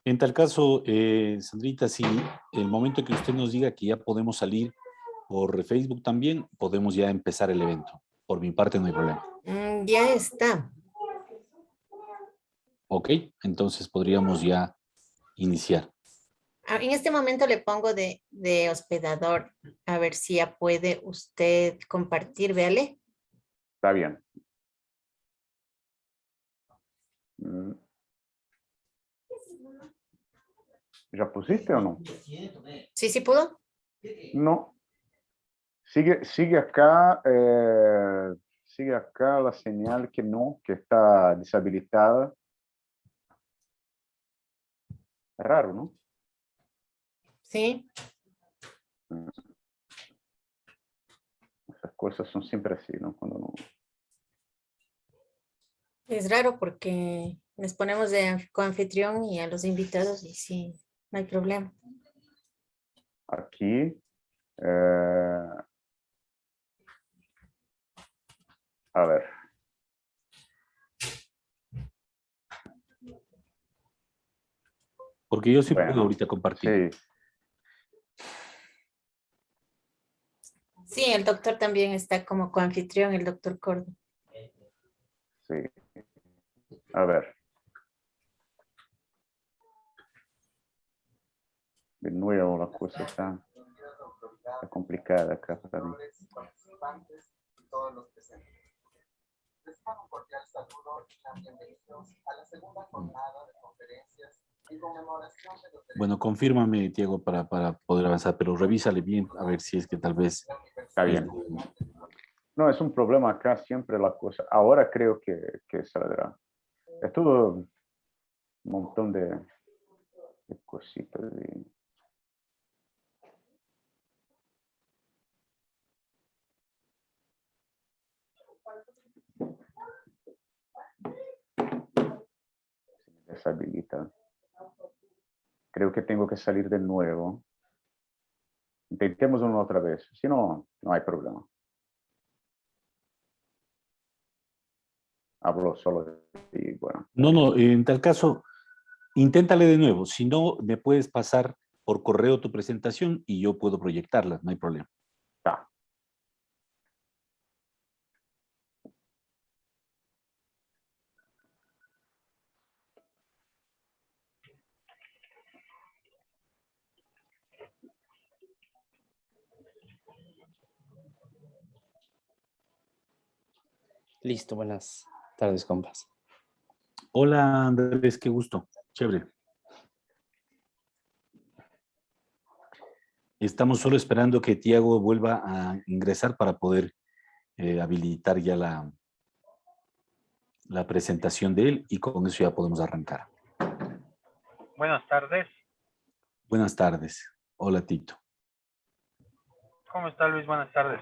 En tal caso, Sandrita, si el momento que usted nos diga que ya podemos salir por Facebook también, podemos ya empezar el evento. Por mi parte no hay problema. Ya está. Ok, entonces podríamos ya iniciar. En este momento le pongo de hospedador. A ver si ya puede usted compartir, véale. Está bien. Mm. ¿Ya pusiste o no? ¿Sí, sí pudo? No. Sigue acá la señal que no, que está deshabilitada. Es raro, ¿no? Sí. Esas cosas son siempre así, ¿no? Cuando no... Es raro porque les ponemos de coanfitrión y a los invitados y sí, no hay problema. Aquí. A ver. Porque yo sí Bueno, puedo ahorita compartir. sí. Sí, el doctor también está como coanfitrión, el doctor Córdoba. Sí. A ver. De nuevo la cosa está complicada acá para mí. Bueno, confírmame, Diego, para poder avanzar, pero revísale bien a ver si es que tal vez... Está bien. No, es un problema acá siempre la cosa. Ahora creo que saldrá. Es todo un montón de cositas. Deshabilita. Creo que tengo que salir de nuevo. Intentemos una otra vez. Si no, no hay problema. Hablo solo y bueno. No, en tal caso, inténtale de nuevo. Si no, me puedes pasar por correo tu presentación y yo puedo proyectarla, no hay problema. Está. Listo, buenas tardes, compas. Hola, Andrés, qué gusto. Chévere. Estamos solo esperando que Tiago vuelva a ingresar para poder habilitar ya la presentación de él y con eso ya podemos arrancar. Buenas tardes. Buenas tardes. Hola, Tito. ¿Cómo está, Luis? Buenas tardes.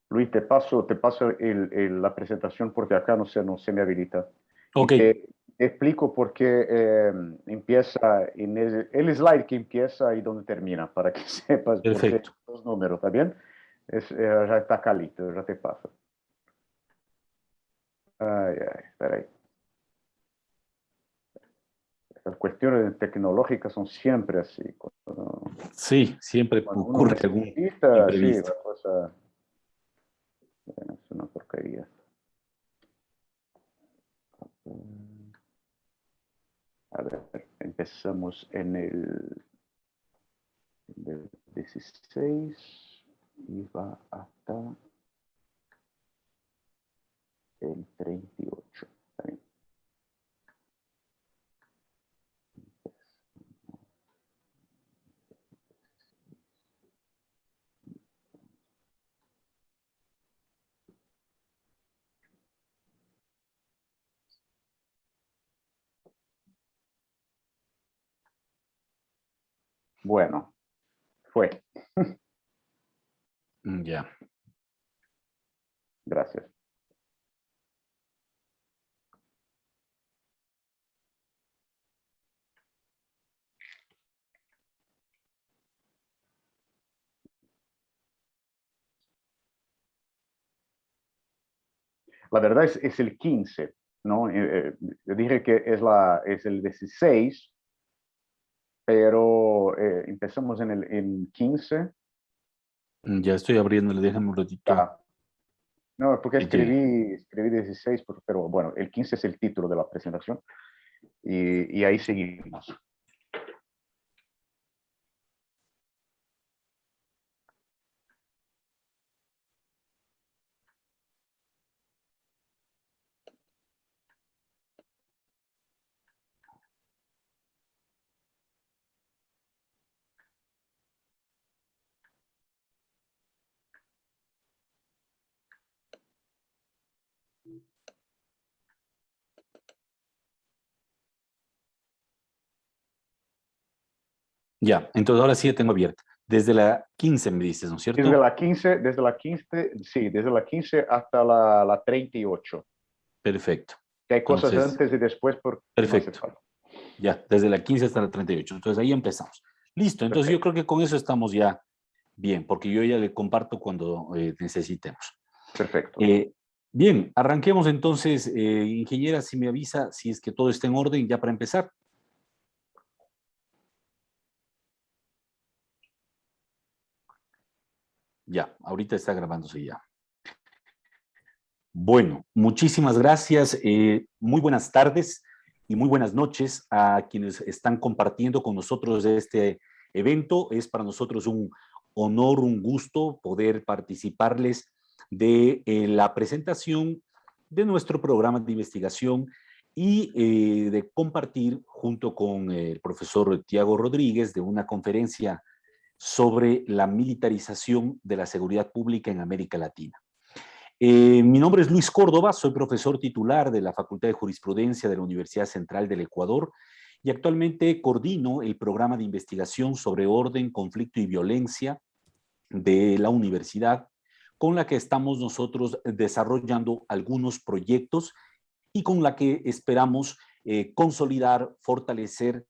Luis, te paso la presentación porque acá no se me habilita. Ok. Y te explico por qué empieza en el slide que empieza y donde termina, para que sepas por qué Perfecto. los números, ¿está bien? Ya está acá listo, ya te paso. Ay, espera ahí. Las cuestiones tecnológicas son siempre así. Sí, siempre Cuando uno ocurre algún necesita, sí, imprevisto. la cosa es una porquería. A ver, empezamos en el 16 y va hasta el 38. Está bien. Bueno, fue. Ya. Gracias. La verdad es el 15, ¿no? Yo dije que es el 16, pero empezamos en 15. Ya estoy abriéndole, déjame un ratito. Ah, no, porque Ahí te vi. escribí 16, pero bueno, el 15 es el título de la presentación y ahí seguimos. Ya, entonces ahora sí ya tengo abierta. Desde la 15 me dices, ¿no es cierto? Desde la 15 hasta la 38. Perfecto. Que hay cosas Entonces, antes y después porque no hace perfecto. falta. Ya, desde la 15 hasta la 38. Entonces ahí empezamos. Listo, entonces yo Perfecto, creo que con eso estamos ya bien, porque yo ya le comparto cuando necesitemos. perfecto. Eh, Bien, arranquemos entonces, ingeniera, si me avisa si es que todo está en orden ya para empezar. Ya, ahorita está grabándose ya. Bueno, muchísimas gracias. Muy buenas tardes y muy buenas noches a quienes están compartiendo con nosotros este evento. Es para nosotros un honor, un gusto poder participarles de la presentación de nuestro programa de investigación y de compartir junto con el profesor Tiago Rodríguez de una conferencia sobre la militarización de la seguridad pública en América Latina. Mi nombre es Luis Córdoba, soy profesor titular de la Facultad de Jurisprudencia de la Universidad Central del Ecuador y actualmente coordino el programa de investigación sobre orden, conflicto y violencia de la universidad, con la que estamos nosotros desarrollando algunos proyectos y con la que esperamos consolidar, fortalecer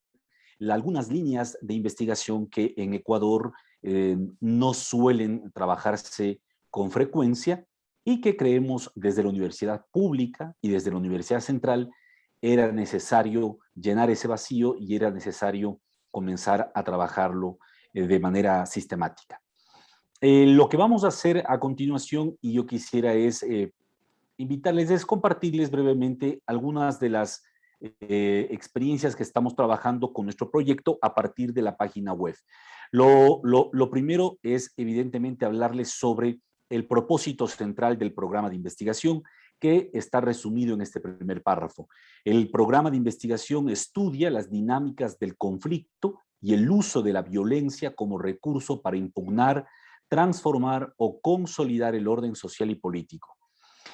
algunas líneas de investigación que en Ecuador no suelen trabajarse con frecuencia y que creemos desde la universidad pública y desde la Universidad Central era necesario llenar ese vacío y era necesario comenzar a trabajarlo de manera sistemática. Lo que vamos a hacer a continuación, y yo quisiera es invitarles, es compartirles brevemente algunas de las experiencias que estamos trabajando con nuestro proyecto a partir de la página web. Lo primero es evidentemente hablarles sobre el propósito central del programa de investigación que está resumido en este primer párrafo. El programa de investigación estudia las dinámicas del conflicto y el uso de la violencia como recurso para impugnar, transformar o consolidar el orden social y político.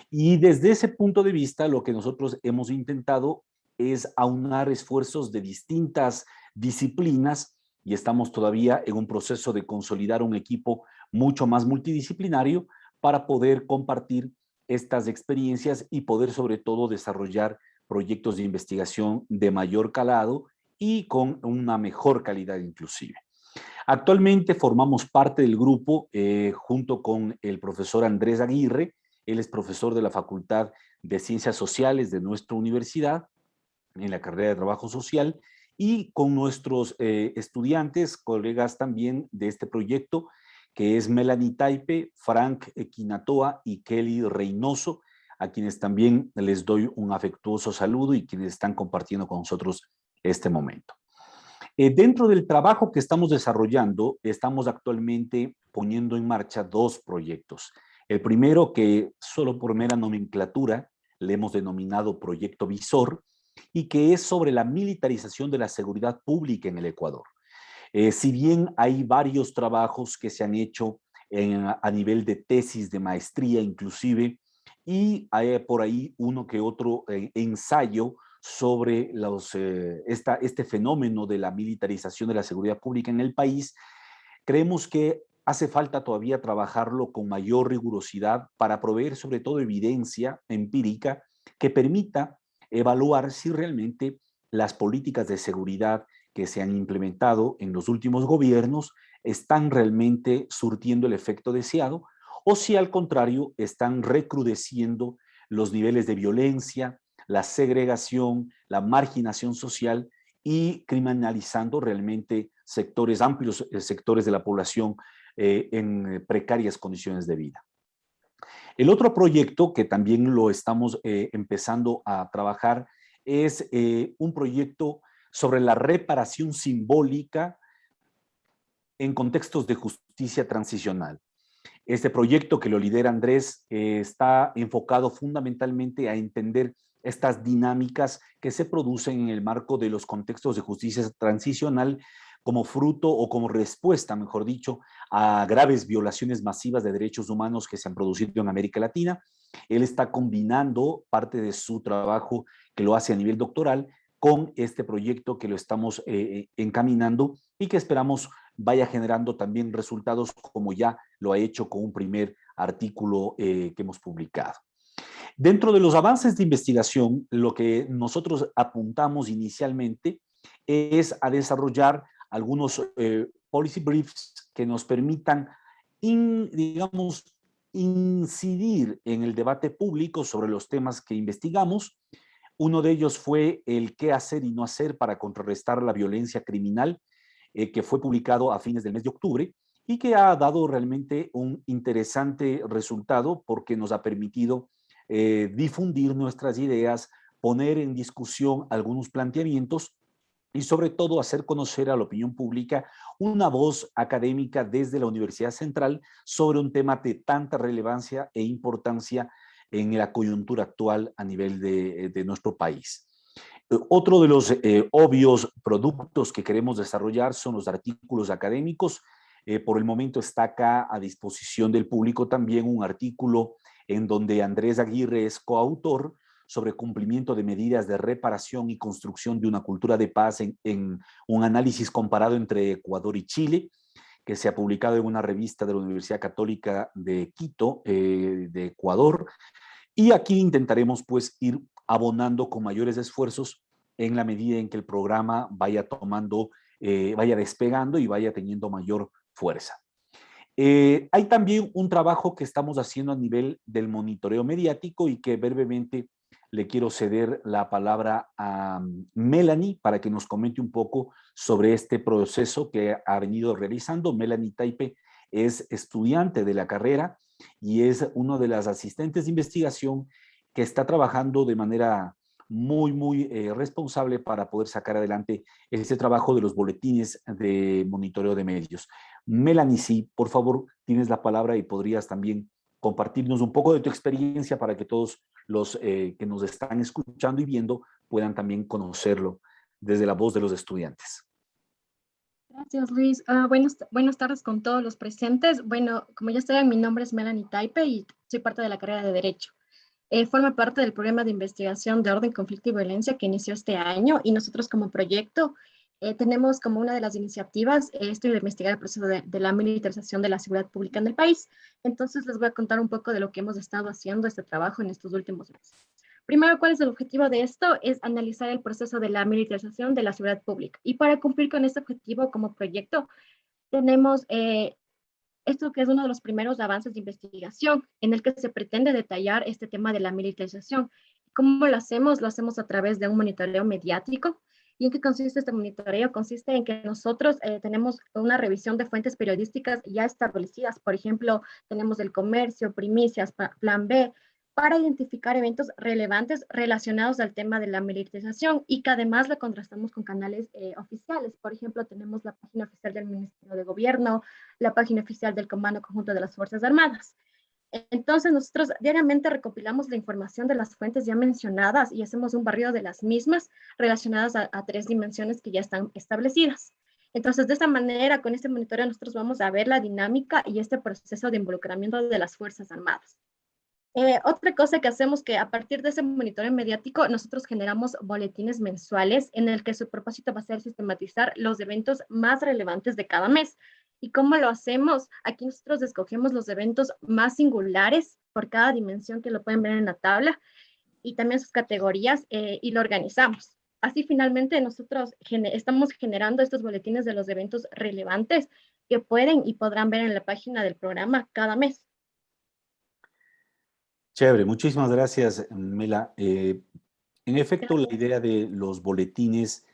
Y desde ese punto de vista, lo que nosotros hemos intentado es aunar esfuerzos de distintas disciplinas y estamos todavía en un proceso de consolidar un equipo mucho más multidisciplinario para poder compartir estas experiencias y poder sobre todo desarrollar proyectos de investigación de mayor calado y con una mejor calidad inclusive. Actualmente formamos parte del grupo junto con el profesor Andrés Aguirre. Él es profesor de la Facultad de Ciencias Sociales de nuestra universidad en la carrera de Trabajo Social y con nuestros estudiantes, colegas también de este proyecto, que es Melanie Taipe, Frank Equinatoa y Kelly Reynoso, a quienes también les doy un afectuoso saludo y quienes están compartiendo con nosotros este momento. Dentro del trabajo que estamos desarrollando, estamos actualmente poniendo en marcha dos proyectos. El primero, que solo por mera nomenclatura le hemos denominado Proyecto Visor, y que es sobre la militarización de la seguridad pública en el Ecuador. Si bien hay varios trabajos que se han hecho a nivel de tesis, de maestría inclusive, y hay por ahí uno que otro ensayo sobre este fenómeno de la militarización de la seguridad pública en el país, creemos que hace falta todavía trabajarlo con mayor rigurosidad para proveer sobre todo evidencia empírica que permita evaluar si realmente las políticas de seguridad que se han implementado en los últimos gobiernos están realmente surtiendo el efecto deseado o si al contrario están recrudeciendo los niveles de violencia, la segregación, la marginación social y criminalizando realmente sectores, amplios sectores de la población en precarias condiciones de vida. El otro proyecto que también lo estamos empezando a trabajar es un proyecto sobre la reparación simbólica en contextos de justicia transicional. Este proyecto que lo lidera Andrés está enfocado fundamentalmente a entender estas dinámicas que se producen en el marco de los contextos de justicia transicional como fruto o como respuesta, mejor dicho, a graves violaciones masivas de derechos humanos que se han producido en América Latina. Él está combinando parte de su trabajo que lo hace a nivel doctoral con este proyecto que lo estamos encaminando y que esperamos vaya generando también resultados como ya lo ha hecho con un primer artículo que hemos publicado. Dentro de los avances de investigación, lo que nosotros apuntamos inicialmente es a desarrollar algunos policy briefs que nos permitan, digamos, incidir en el debate público sobre los temas que investigamos. Uno de ellos fue el qué hacer y no hacer para contrarrestar la violencia criminal, que fue publicado a fines del mes de octubre y que ha dado realmente un interesante resultado porque nos ha permitido difundir nuestras ideas, poner en discusión algunos planteamientos y sobre todo hacer conocer a la opinión pública una voz académica desde la Universidad Central sobre un tema de tanta relevancia e importancia en la coyuntura actual a nivel de nuestro país. Otro de los obvios productos que queremos desarrollar son los artículos académicos. Por el momento está acá a disposición del público también un artículo en donde Andrés Aguirre es coautor sobre cumplimiento de medidas de reparación y construcción de una cultura de paz en un análisis comparado entre Ecuador y Chile, que se ha publicado en una revista de la Universidad Católica de Quito, de Ecuador. Y aquí intentaremos pues ir abonando con mayores esfuerzos en la medida en que el programa vaya tomando, vaya despegando y vaya teniendo mayor fuerza. Hay también un trabajo que estamos haciendo a nivel del monitoreo mediático y que brevemente le quiero ceder la palabra a Melanie para que nos comente un poco sobre este proceso que ha venido realizando. Melanie Taipe es estudiante de la carrera y es una de las asistentes de investigación que está trabajando de manera muy responsable para poder sacar adelante este trabajo de los boletines de monitoreo de medios. Melanie, sí, por favor, tienes la palabra y podrías también compartirnos un poco de tu experiencia para que todos los que nos están escuchando y viendo puedan también conocerlo desde la voz de los estudiantes. Gracias, Luis. Buenas tardes con todos los presentes. Bueno, como ya saben, mi nombre es Melanie Taipe y soy parte de la carrera de Derecho. Forma parte del programa de investigación de orden, conflicto y violencia que inició este año y nosotros como proyecto tenemos como una de las iniciativas esto de investigar el proceso de la militarización de la seguridad pública en el país. Entonces les voy a contar un poco de lo que hemos estado haciendo este trabajo en estos últimos meses. Primero, ¿cuál es el objetivo de esto? Es analizar el proceso de la militarización de la seguridad pública. Y para cumplir con este objetivo como proyecto, tenemos esto que es uno de los primeros avances de investigación en el que se pretende detallar este tema de la militarización. ¿Cómo lo hacemos? Lo hacemos a través de un monitoreo mediático. ¿Y en qué consiste este monitoreo? Consiste en que nosotros tenemos una revisión de fuentes periodísticas ya establecidas. Por ejemplo, tenemos El Comercio, Primicias, Plan B, para identificar eventos relevantes relacionados al tema de la militarización y que además lo contrastamos con canales oficiales. Por ejemplo, tenemos la página oficial del Ministerio de Gobierno, la página oficial del Comando Conjunto de las Fuerzas Armadas. Entonces, nosotros diariamente recopilamos la información de las fuentes ya mencionadas y hacemos un barrido de las mismas relacionadas a 3 dimensiones que ya están establecidas. Entonces, de esta manera, con este monitoreo, nosotros vamos a ver la dinámica y este proceso de involucramiento de las Fuerzas Armadas. Otra cosa que hacemos que a partir de ese monitoreo mediático, nosotros generamos boletines mensuales en el que su propósito va a ser sistematizar los eventos más relevantes de cada mes. ¿Y cómo lo hacemos? Aquí nosotros escogemos los eventos más singulares por cada dimensión que lo pueden ver en la tabla y también sus categorías y lo organizamos. Así finalmente nosotros estamos generando estos boletines de los eventos relevantes que pueden y podrán ver en la página del programa cada mes. Chévere, muchísimas gracias, Mela. En efecto, la Gracias. idea de los boletines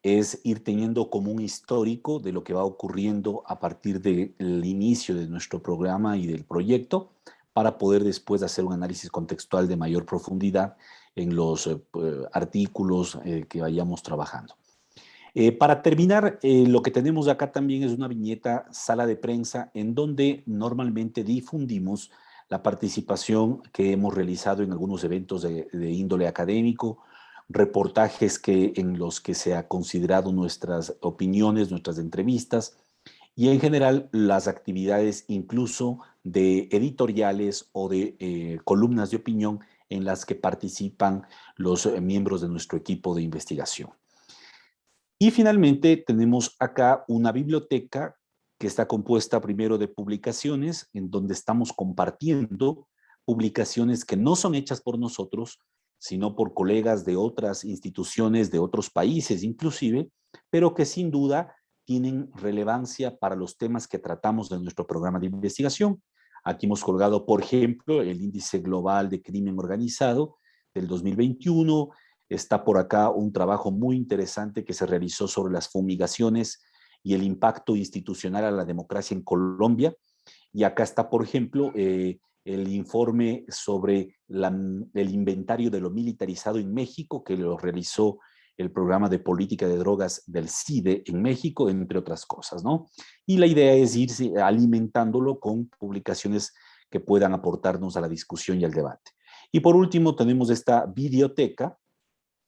es ir teniendo como un histórico de lo que va ocurriendo a partir del inicio de nuestro programa y del proyecto, para poder después hacer un análisis contextual de mayor profundidad en los artículos que vayamos trabajando. Para terminar, lo que tenemos acá también es una viñeta sala de prensa en donde normalmente difundimos la participación que hemos realizado en algunos eventos de índole académico, reportajes en los que se ha considerado nuestras opiniones, nuestras entrevistas y en general las actividades incluso de editoriales o de columnas de opinión en las que participan los miembros de nuestro equipo de investigación. Y finalmente tenemos acá una biblioteca que está compuesta primero de publicaciones, en donde estamos compartiendo publicaciones que no son hechas por nosotros, sino por colegas de otras instituciones, de otros países inclusive, pero que sin duda tienen relevancia para los temas que tratamos de nuestro programa de investigación. Aquí hemos colgado, por ejemplo, el Índice Global de Crimen Organizado del 2021. Está por acá un trabajo muy interesante que se realizó sobre las fumigaciones y el impacto institucional a la democracia en Colombia. Y acá está, por ejemplo, el informe sobre el inventario de lo militarizado en México, que lo realizó el programa de política de drogas del CIDE en México, entre otras cosas, ¿no? Y la idea es irse alimentándolo con publicaciones que puedan aportarnos a la discusión y al debate. Y por último, tenemos esta videoteca,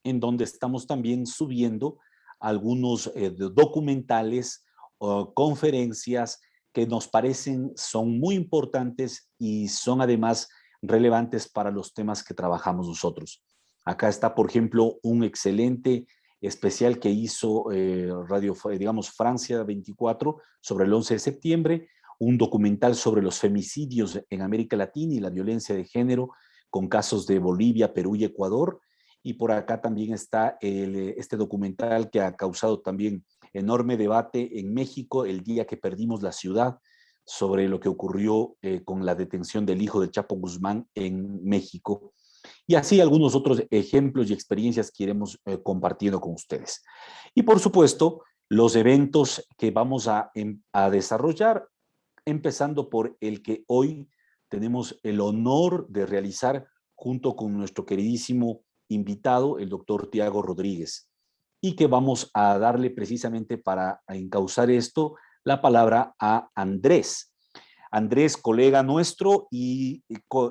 en donde estamos también subiendo algunos documentales o conferencias que nos parecen son muy importantes y son además relevantes para los temas que trabajamos nosotros. Acá está, por ejemplo, un excelente especial que hizo digamos, Francia 24 sobre el 11 de septiembre, un documental sobre los femicidios en América Latina y la violencia de género con casos de Bolivia, Perú y Ecuador. Y por acá también está este documental que ha causado también enorme debate en México, el día que perdimos la ciudad, sobre lo que ocurrió con la detención del hijo de Chapo Guzmán en México. Y así algunos otros ejemplos y experiencias que iremos compartiendo con ustedes. Y por supuesto, los eventos que vamos a desarrollar, empezando por el que hoy tenemos el honor de realizar junto con nuestro queridísimo invitado, el doctor Tiago Rodríguez, y que vamos a darle precisamente para encauzar esto la palabra a Andrés. Andrés, colega nuestro y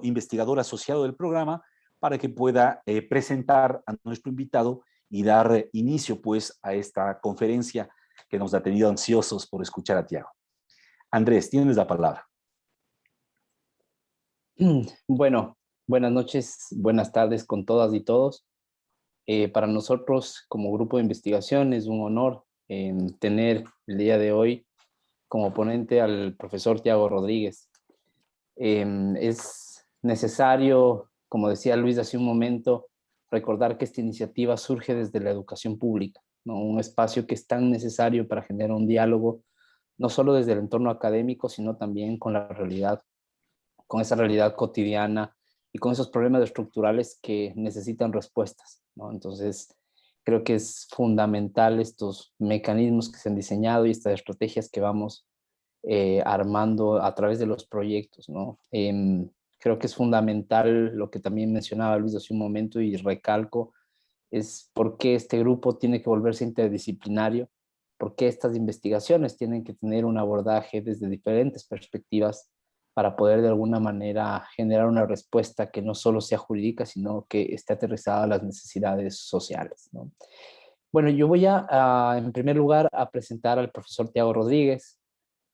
investigador asociado del programa, para que pueda presentar a nuestro invitado y dar inicio pues a esta conferencia que nos ha tenido ansiosos por escuchar a Tiago. Andrés, tienes la palabra. Bueno, buenas noches, buenas tardes con todas y todos. Para nosotros como grupo de investigación es un honor tener el día de hoy como ponente al profesor Tiago Rodríguez. Es necesario, como decía Luis hace un momento, recordar que esta iniciativa surge desde la educación pública, ¿no? Un espacio que es tan necesario para generar un diálogo, no solo desde el entorno académico, sino también con la realidad, con esa realidad cotidiana y con esos problemas estructurales que necesitan respuestas, ¿no? Entonces, creo que es fundamental estos mecanismos que se han diseñado y estas estrategias que vamos armando a través de los proyectos, ¿no? Creo que es fundamental lo que también mencionaba Luis hace un momento y recalco, es por qué este grupo tiene que volverse interdisciplinario, por qué estas investigaciones tienen que tener un abordaje desde diferentes perspectivas para poder de alguna manera generar una respuesta que no solo sea jurídica, sino que esté aterrizada a las necesidades sociales, ¿no? Bueno, yo voy en primer lugar, a presentar al profesor Tiago Rodríguez.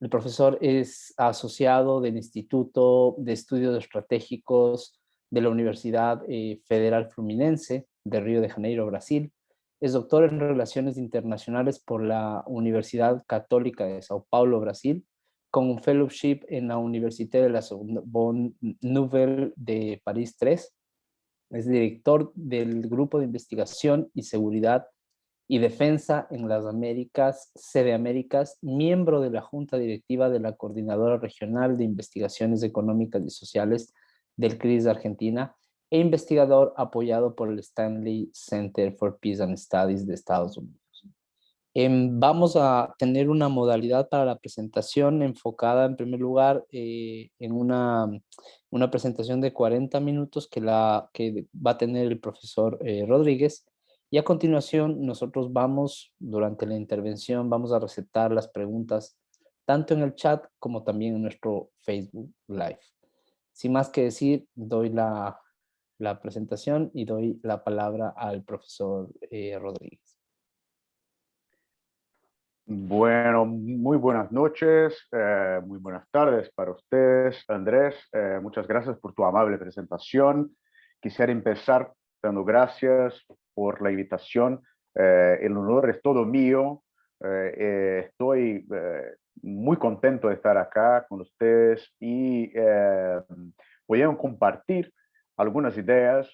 El profesor es asociado del Instituto de Estudios Estratégicos de la Universidad Federal Fluminense de Río de Janeiro, Brasil. Es doctor en Relaciones Internacionales por la Universidad Católica de Sao Paulo, Brasil, con un fellowship en la Université de la Sorbonne Nouvelle de París 3. Es director del Grupo de Investigación y Seguridad y Defensa en las Américas, Sede Américas, miembro de la Junta Directiva de la Coordinadora Regional de Investigaciones Económicas y Sociales del CRIS de Argentina e investigador apoyado por el Stanley Center for Peace and Studies de Estados Unidos. Vamos a tener una modalidad para la presentación enfocada en primer lugar en una presentación de 40 minutos que va a tener el profesor Rodríguez, y a continuación nosotros durante la intervención vamos a receptar las preguntas tanto en el chat como también en nuestro Facebook Live. Sin más que decir, doy la presentación y doy la palabra al profesor Rodríguez. Bueno, muy buenas noches, muy buenas tardes para ustedes, Andrés. Muchas gracias por tu amable presentación. Quisiera empezar dando gracias por la invitación. El honor es todo mío. Estoy muy contento de estar acá con ustedes y voy a compartir algunas ideas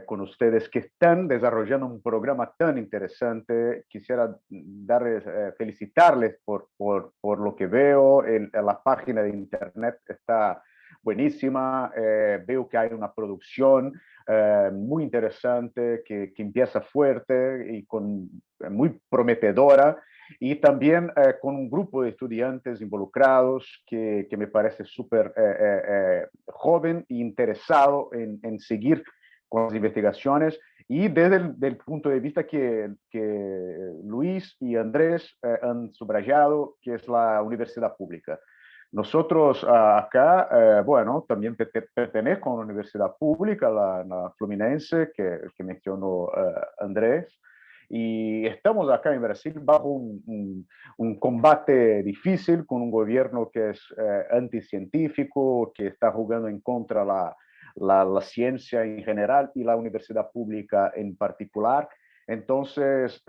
con ustedes que están desarrollando un programa tan interesante. Quisiera felicitarles por lo que veo. En la página de internet está buenísima. Veo que hay una producción muy interesante que empieza fuerte y muy prometedora, y también con un grupo de estudiantes involucrados que me parece súper joven e interesado en seguir con las investigaciones, y desde el punto de vista que Luis y Andrés han subrayado, que es la universidad pública. Nosotros acá, bueno, también pertenezco a una universidad pública, la Fluminense, que mencionó Andrés, y estamos acá en Brasil bajo un combate difícil con un gobierno que es anticientífico, que está jugando en contra la ciencia en general y la universidad pública en particular. Entonces,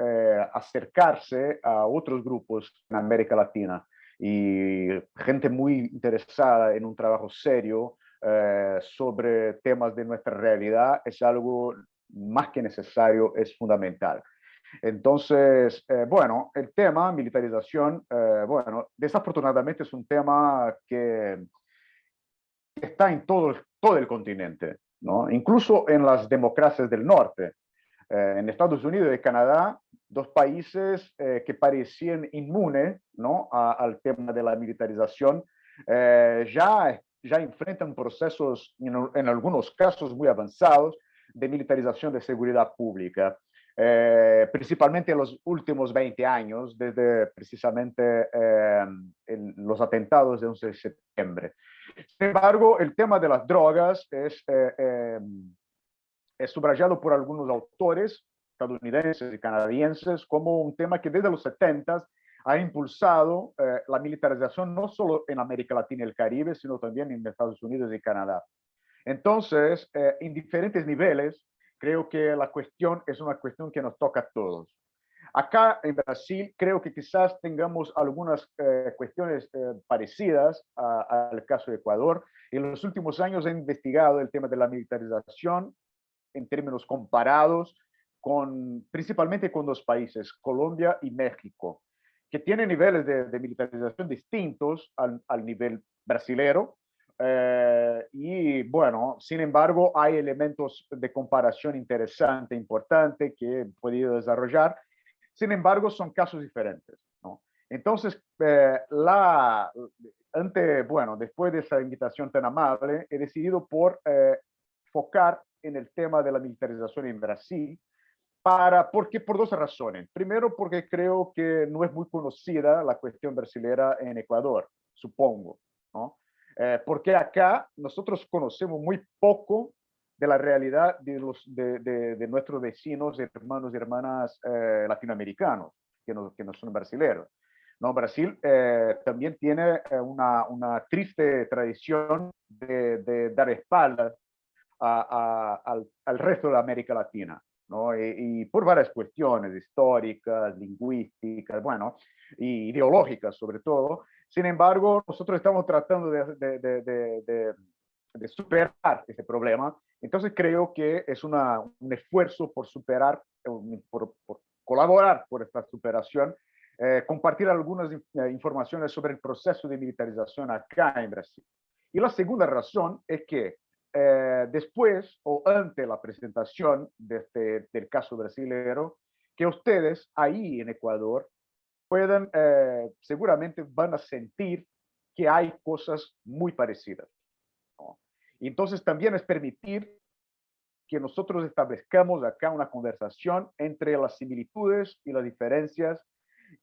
acercarse a otros grupos en América Latina y gente muy interesada en un trabajo serio sobre temas de nuestra realidad es algo más que necesario, es fundamental. Entonces, bueno, el tema militarización, bueno, desafortunadamente es un tema que está en todo el continente, ¿no? Incluso en las democracias del norte. En Estados Unidos y Canadá, dos países que parecían inmunes, ¿no?, al tema de la militarización, ya enfrentan procesos, en algunos casos muy avanzados, de militarización de seguridad pública. Principalmente en los últimos 20 años, desde precisamente los atentados de 11 de septiembre. Sin embargo, el tema de las drogas es subrayado por algunos autores estadounidenses y canadienses como un tema que desde los 70 ha impulsado la militarización no solo en América Latina y el Caribe, sino también en Estados Unidos y Canadá. Entonces, en diferentes niveles, creo que la cuestión es una cuestión que nos toca a todos. Acá en Brasil creo que quizás tengamos algunas cuestiones parecidas al caso de Ecuador. En los últimos años he investigado el tema de la militarización en términos comparados principalmente con dos países, Colombia y México, que tienen niveles de militarización distintos al nivel brasilero. Y bueno, sin embargo, hay elementos de comparación interesante, importante, que he podido desarrollar. Sin embargo, son casos diferentes, ¿no? Entonces, bueno, después de esa invitación tan amable, he decidido por focar en el tema de la militarización en Brasil, porque por dos razones. Primero, porque creo que no es muy conocida la cuestión brasilera en Ecuador, supongo, ¿no? Porque acá nosotros conocemos muy poco de la realidad de nuestros vecinos, hermanos y hermanas latinoamericanos, que no son brasileños. No, Brasil también tiene una triste tradición de dar espaldas al resto de América Latina, ¿no? Y por varias cuestiones históricas, lingüísticas, bueno, y ideológicas sobre todo. Sin embargo, nosotros estamos tratando de superar ese problema. Entonces creo que es un esfuerzo por superar, por colaborar por esta superación, compartir algunas informaciones sobre el proceso de militarización acá en Brasil. Y la segunda razón es que después o ante la presentación del caso brasileño, que ustedes ahí en Ecuador puedan, seguramente van a sentir que hay cosas muy parecidas, ¿no? Y entonces también es permitir que nosotros establezcamos acá una conversación entre las similitudes y las diferencias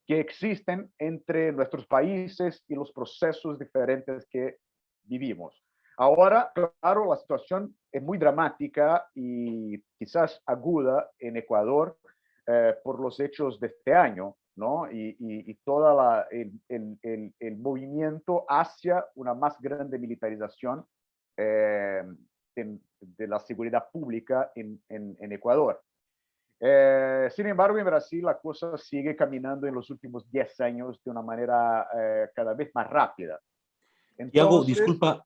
que existen entre nuestros países y los procesos diferentes que vivimos. Ahora, claro, la situación es muy dramática y quizás aguda en Ecuador por los hechos de este año, ¿no? Y todo el movimiento hacia una más grande militarización de la seguridad pública en Ecuador. Sin embargo, en Brasil la cosa sigue caminando en los últimos 10 años de una manera cada vez más rápida. Tiago, Entonces, disculpa,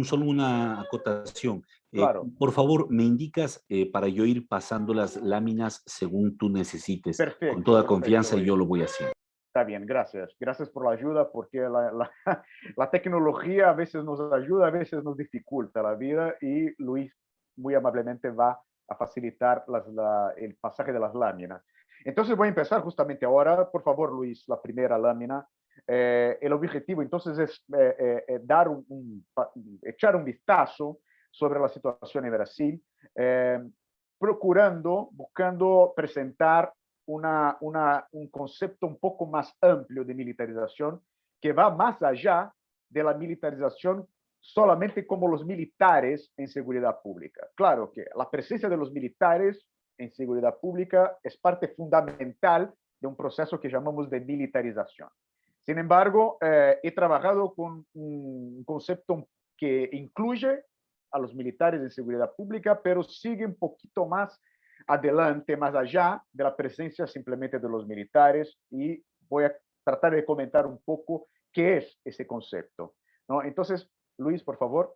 solo una acotación. claro, Por favor, me indicas para yo ir pasando las láminas según tú necesites. Con perfecto, toda perfecto, confianza Luis. yo lo voy haciendo. Está bien, gracias. Gracias por la ayuda, porque la tecnología a veces nos ayuda, a veces nos dificulta la vida, y Luis muy amablemente va a facilitar el pasaje de las láminas. Entonces voy a empezar justamente ahora. Por favor, Luis, la primera lámina. El objetivo entonces es echar un vistazo sobre la situación en Brasil, buscando presentar un concepto un poco más amplio de militarización que va más allá de la militarización solamente como los militares en seguridad pública. Claro que la presencia de los militares en seguridad pública es parte fundamental de un proceso que llamamos de militarización. Sin embargo, he trabajado con un concepto que incluye a los militares en seguridad pública, pero sigue un poquito más adelante, más allá de la presencia simplemente de los militares, y voy a tratar de comentar un poco qué es ese concepto, ¿no? Entonces, Luis, por favor.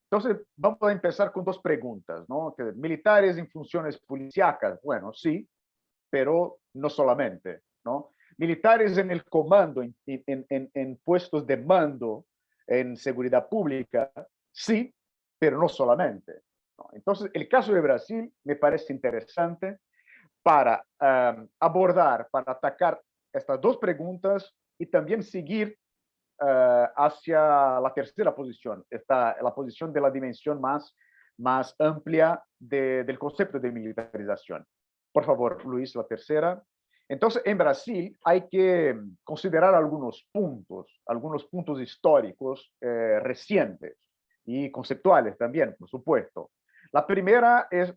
Entonces, vamos a empezar con dos preguntas, ¿no? ¿Militares en funciones policíacas? Bueno, sí, pero no solamente, ¿no? Militares en el comando, en puestos de mando en seguridad pública, sí, pero no solamente, ¿no? Entonces, el caso de Brasil me parece interesante para abordar, para atacar estas dos preguntas y también seguir hacia la tercera posición, la posición de la dimensión más amplia del concepto de militarización. Por favor, Luis, la tercera. Entonces, en Brasil hay que considerar algunos puntos históricos recientes y conceptuales también, por supuesto. La primera es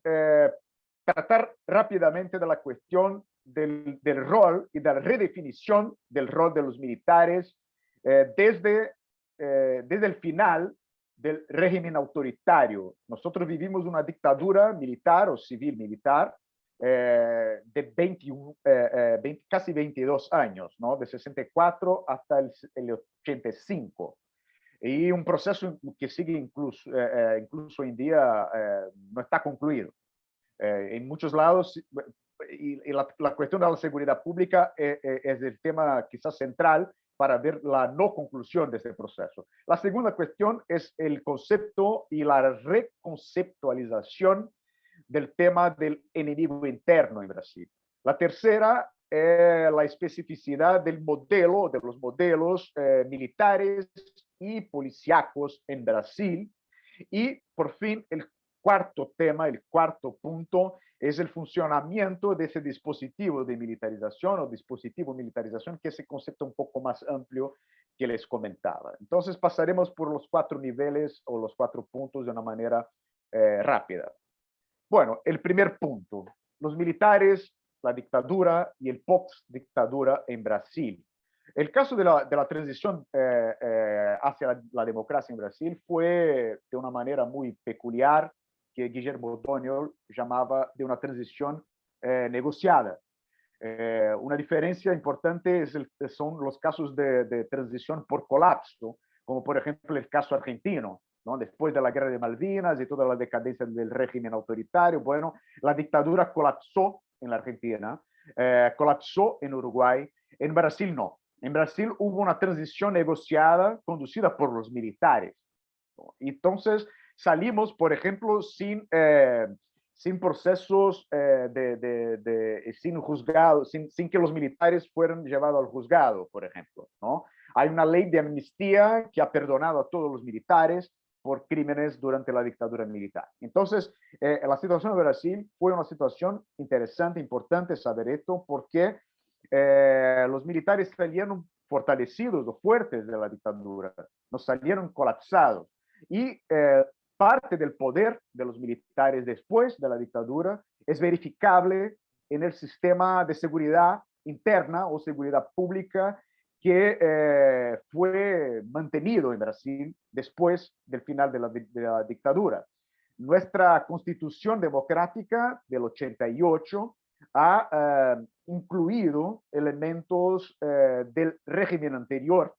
tratar rápidamente de la cuestión del rol y de la redefinición del rol de los militares desde el final del régimen autoritario. Nosotros vivimos una dictadura militar o civil militar de casi 22 años, ¿no? De 64 hasta el 85. Y un proceso que sigue incluso hoy en día no está concluido. En muchos lados, y la cuestión de la seguridad pública es el tema quizás central para ver la no conclusión de este proceso. La segunda cuestión es el concepto y la reconceptualización del tema del enemigo interno en Brasil. La tercera es la especificidad del modelo, de los modelos militares y policíacos en Brasil. Y por fin el cuarto tema, el cuarto punto, es el funcionamiento de ese dispositivo de militarización o dispositivo militarización, que es ese concepto un poco más amplio que les comentaba. Entonces pasaremos por los 4 niveles o los 4 puntos de una manera rápida. Bueno, el primer punto, los militares, la dictadura y el post-dictadura en Brasil. El caso de la transición hacia la democracia en Brasil fue de una manera muy peculiar que Guillermo O'Donnell llamaba de una transición negociada. Una diferencia importante son los casos de transición por colapso, como por ejemplo el caso argentino, ¿no? Después de la guerra de Malvinas y toda la decadencia del régimen autoritario, bueno, la dictadura colapsó en la Argentina, colapsó en Uruguay, en Brasil no. En Brasil hubo una transición negociada conducida por los militares, ¿no? Entonces salimos, por ejemplo, sin procesos sin juzgados, sin que los militares fueran llevados al juzgado, por ejemplo, ¿no? Hay una ley de amnistía que ha perdonado a todos los militares por crímenes durante la dictadura militar. Entonces, la situación de Brasil fue una situación interesante, importante saber esto, porque los militares salieron fortalecidos o fuertes de la dictadura, no salieron colapsados. Y parte del poder de los militares después de la dictadura es verificable en el sistema de seguridad interna o seguridad pública que fue mantenido en Brasil después del final de la dictadura. Nuestra constitución democrática del 88 ha incluido elementos del régimen anterior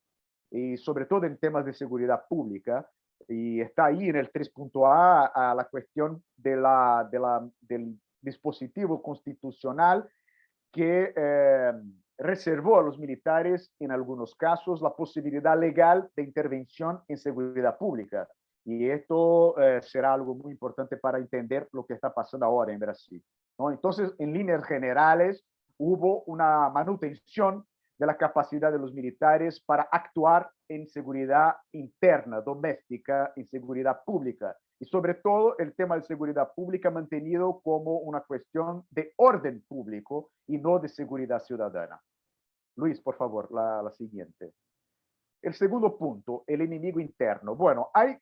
y sobre todo en temas de seguridad pública, y está ahí en el 3.A a la cuestión del dispositivo constitucional que reservó a los militares en algunos casos la posibilidad legal de intervención en seguridad pública. Y esto será algo muy importante para entender lo que está pasando ahora en Brasil, ¿no? Entonces, en líneas generales, hubo una manutención de la capacidad de los militares para actuar en seguridad interna, doméstica, en seguridad pública. Y sobre todo el tema de seguridad pública mantenido como una cuestión de orden público y no de seguridad ciudadana. Luis, por favor, la siguiente. El segundo punto, el enemigo interno. Bueno, hay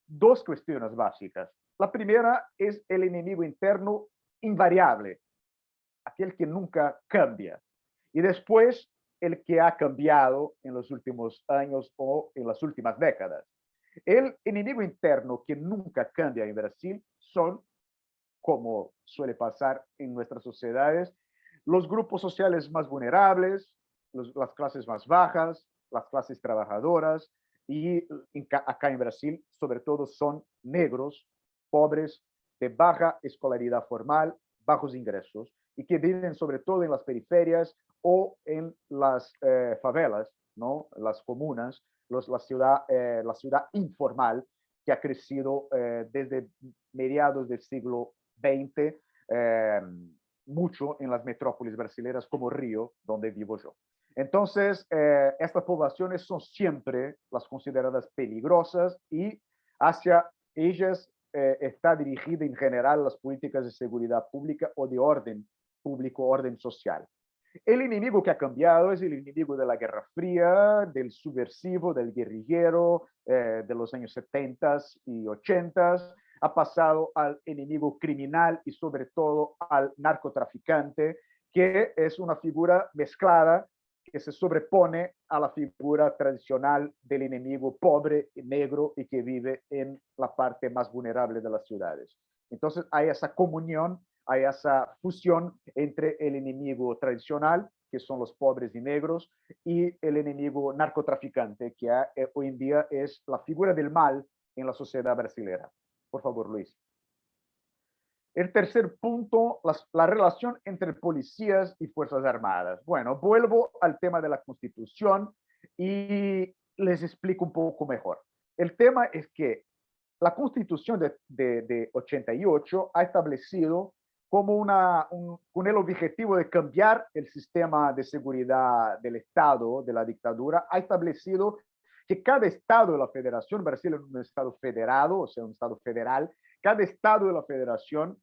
dos cuestiones básicas. La primera es el enemigo interno invariable, aquel que nunca cambia. Y después, el que ha cambiado en los últimos años o en las últimas décadas. El enemigo interno que nunca cambia en Brasil son, como suele pasar en nuestras sociedades, los grupos sociales más vulnerables, las clases más bajas, las clases trabajadoras, y acá en Brasil, sobre todo, son negros, pobres, de baja escolaridad formal, bajos ingresos, y que viven sobre todo en las periferias o en las favelas, ¿no? Las comunas, la ciudad informal que ha crecido desde mediados del siglo XX, mucho en las metrópolis brasileñas como Río, donde vivo yo. Entonces, estas poblaciones son siempre las consideradas peligrosas y hacia ellas está dirigida en general las políticas de seguridad pública o de orden público, orden social. El enemigo que ha cambiado es el enemigo de la Guerra Fría, del subversivo, del guerrillero, de los años 70 y 80, ha pasado al enemigo criminal y sobre todo al narcotraficante, que es una figura mezclada que se sobrepone a la figura tradicional del enemigo pobre, negro y que vive en la parte más vulnerable de las ciudades. Entonces hay esa comunión, hay esa fusión entre el enemigo tradicional, que son los pobres y negros, y el enemigo narcotraficante, que hoy en día es la figura del mal en la sociedad brasileña. Por favor, Luis. El tercer punto, la relación entre policías y Fuerzas Armadas. Bueno, vuelvo al tema de la Constitución y les explico un poco mejor. El tema es que la Constitución de 88 ha establecido como con el objetivo de cambiar el sistema de seguridad del Estado, de la dictadura, ha establecido que cada Estado de la Federación, Brasil es un Estado federado, o sea, un Estado federal, cada Estado de la Federación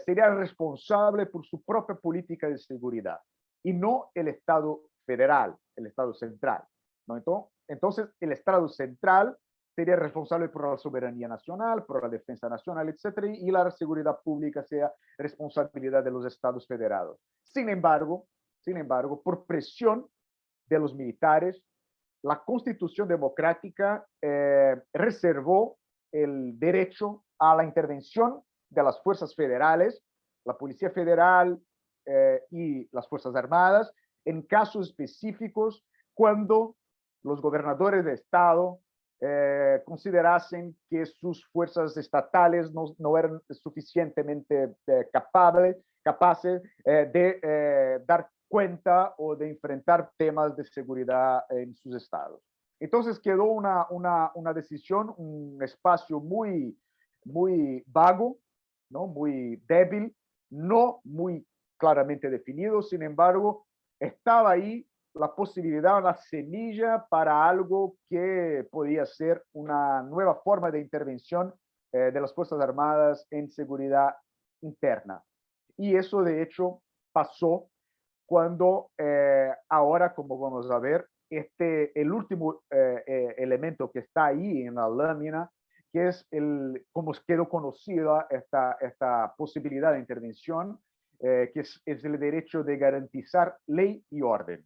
sería responsable por su propia política de seguridad y no el Estado federal, el Estado central, ¿no? Entonces, el Estado central sería responsable por la soberanía nacional, por la defensa nacional, etcétera, y la seguridad pública sea responsabilidad de los estados federados. Sin embargo, por presión de los militares, la Constitución democrática reservó el derecho a la intervención de las fuerzas federales, la Policía Federal y las Fuerzas Armadas, en casos específicos cuando los gobernadores de Estado considerasen que sus fuerzas estatales no eran suficientemente capaces de dar cuenta o de enfrentar temas de seguridad en sus estados. Entonces quedó una decisión, un espacio muy vago, ¿no? Muy débil, no muy claramente definido. Sin embargo, estaba ahí la posibilidad, la semilla para algo que podía ser una nueva forma de intervención de las Fuerzas Armadas en seguridad interna. Y eso, de hecho, pasó cuando ahora, como vamos a ver, el último elemento que está ahí en la lámina, que es como quedó conocida esta posibilidad de intervención, que es el derecho de garantizar ley y orden.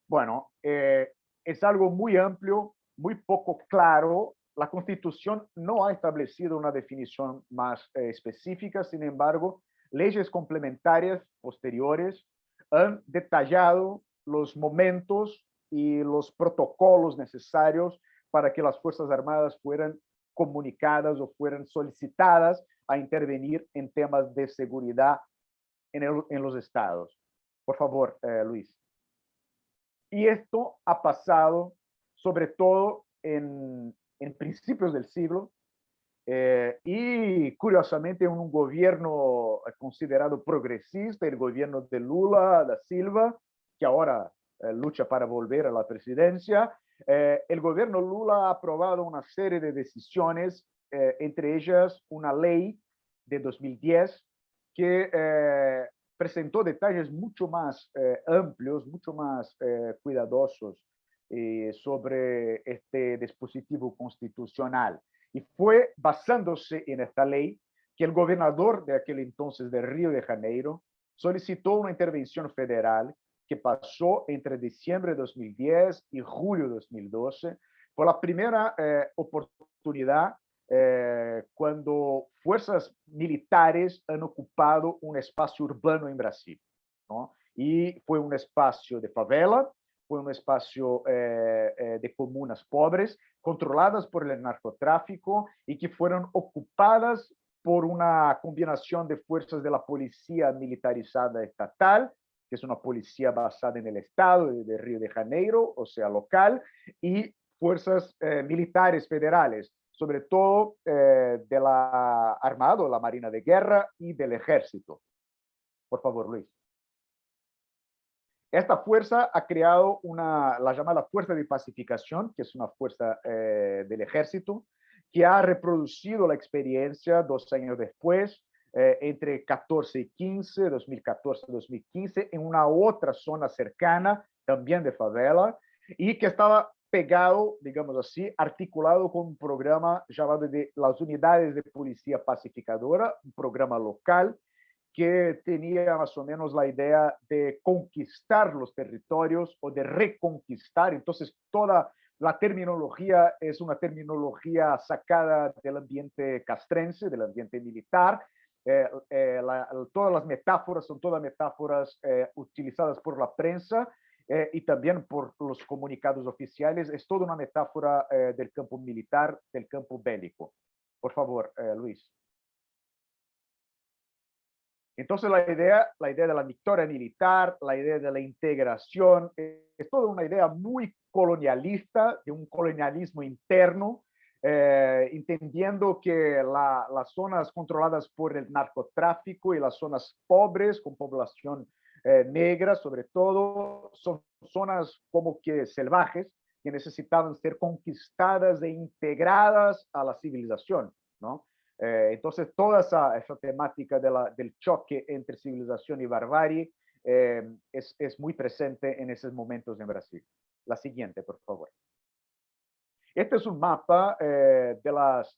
Bueno, es algo muy amplio, muy poco claro. La Constitución no ha establecido una definición más específica. Sin embargo, leyes complementarias posteriores han detallado los momentos y los protocolos necesarios para que las Fuerzas Armadas fueran comunicadas o fueran solicitadas a intervenir en temas de seguridad en los estados. Por favor, Luis. Y esto ha pasado sobre todo en principios del siglo y curiosamente en un gobierno considerado progresista, el gobierno de Lula da Silva, que ahora lucha para volver a la presidencia. El gobierno Lula ha aprobado una serie de decisiones, entre ellas una ley de 2010 que presentó detalles mucho más amplios, mucho más cuidadosos sobre este dispositivo constitucional. Y fue basándose en esta ley que el gobernador de aquel entonces de Río de Janeiro solicitó una intervención federal que pasó entre diciembre de 2010 y julio de 2012, por la primera oportunidad cuando fuerzas militares han ocupado un espacio urbano en Brasil, ¿no? Y fue un espacio de favela, fue un espacio de comunas pobres, controladas por el narcotráfico y que fueron ocupadas por una combinación de fuerzas de la policía militarizada estatal, que es una policía basada en el estado de Río de Janeiro, o sea, local, y fuerzas militares federales, sobre todo de la Armada, la Marina de Guerra y del Ejército. Por favor, Luis. Esta fuerza ha creado la llamada Fuerza de Pacificación, que es una fuerza del Ejército, que ha reproducido la experiencia 2 años después, entre 14 y 15, 2014-2015, en una otra zona cercana, también de favela, y que estaba pegado, digamos así, articulado con un programa llamado de las Unidades de Policía Pacificadora, un programa local que tenía más o menos la idea de conquistar los territorios o de reconquistar. Entonces, toda la terminología es una terminología sacada del ambiente castrense, del ambiente militar. Todas las metáforas son todas metáforas utilizadas por la prensa y también por los comunicados oficiales. Es toda una metáfora del campo militar, del campo bélico. Por favor, Luis. Entonces la idea de la victoria militar, la idea de la integración, es toda una idea muy colonialista, de un colonialismo interno, entendiendo que las zonas controladas por el narcotráfico y las zonas pobres, con población negra sobre todo, son zonas como que salvajes, que necesitaban ser conquistadas e integradas a la civilización, ¿no? Entonces, toda esa temática del choque entre civilización y barbarie es muy presente en esos momentos en Brasil. La siguiente, por favor. Este es un mapa de las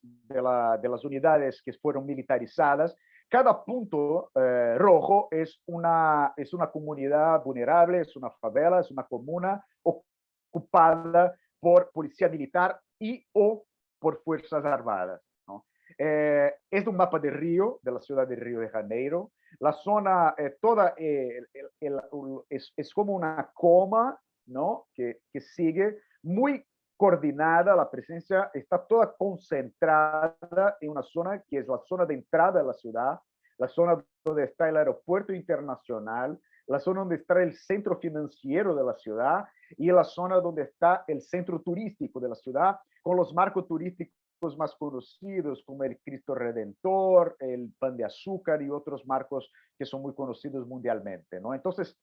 unidades que fueron militarizadas. Cada punto rojo es una comunidad vulnerable, es una favela, es una comuna ocupada por policía militar y o por fuerzas armadas, ¿no? Es un mapa de Río, de la ciudad de Río de Janeiro. La zona toda es como una coma, ¿no? que sigue muy coordinada, la presencia está toda concentrada en una zona que es la zona de entrada de la ciudad, la zona donde está el aeropuerto internacional, la zona donde está el centro financiero de la ciudad y la zona donde está el centro turístico de la ciudad, con los marcos turísticos más conocidos como el Cristo Redentor, el Pan de Azúcar y otros marcos que son muy conocidos mundialmente, ¿no? Entonces,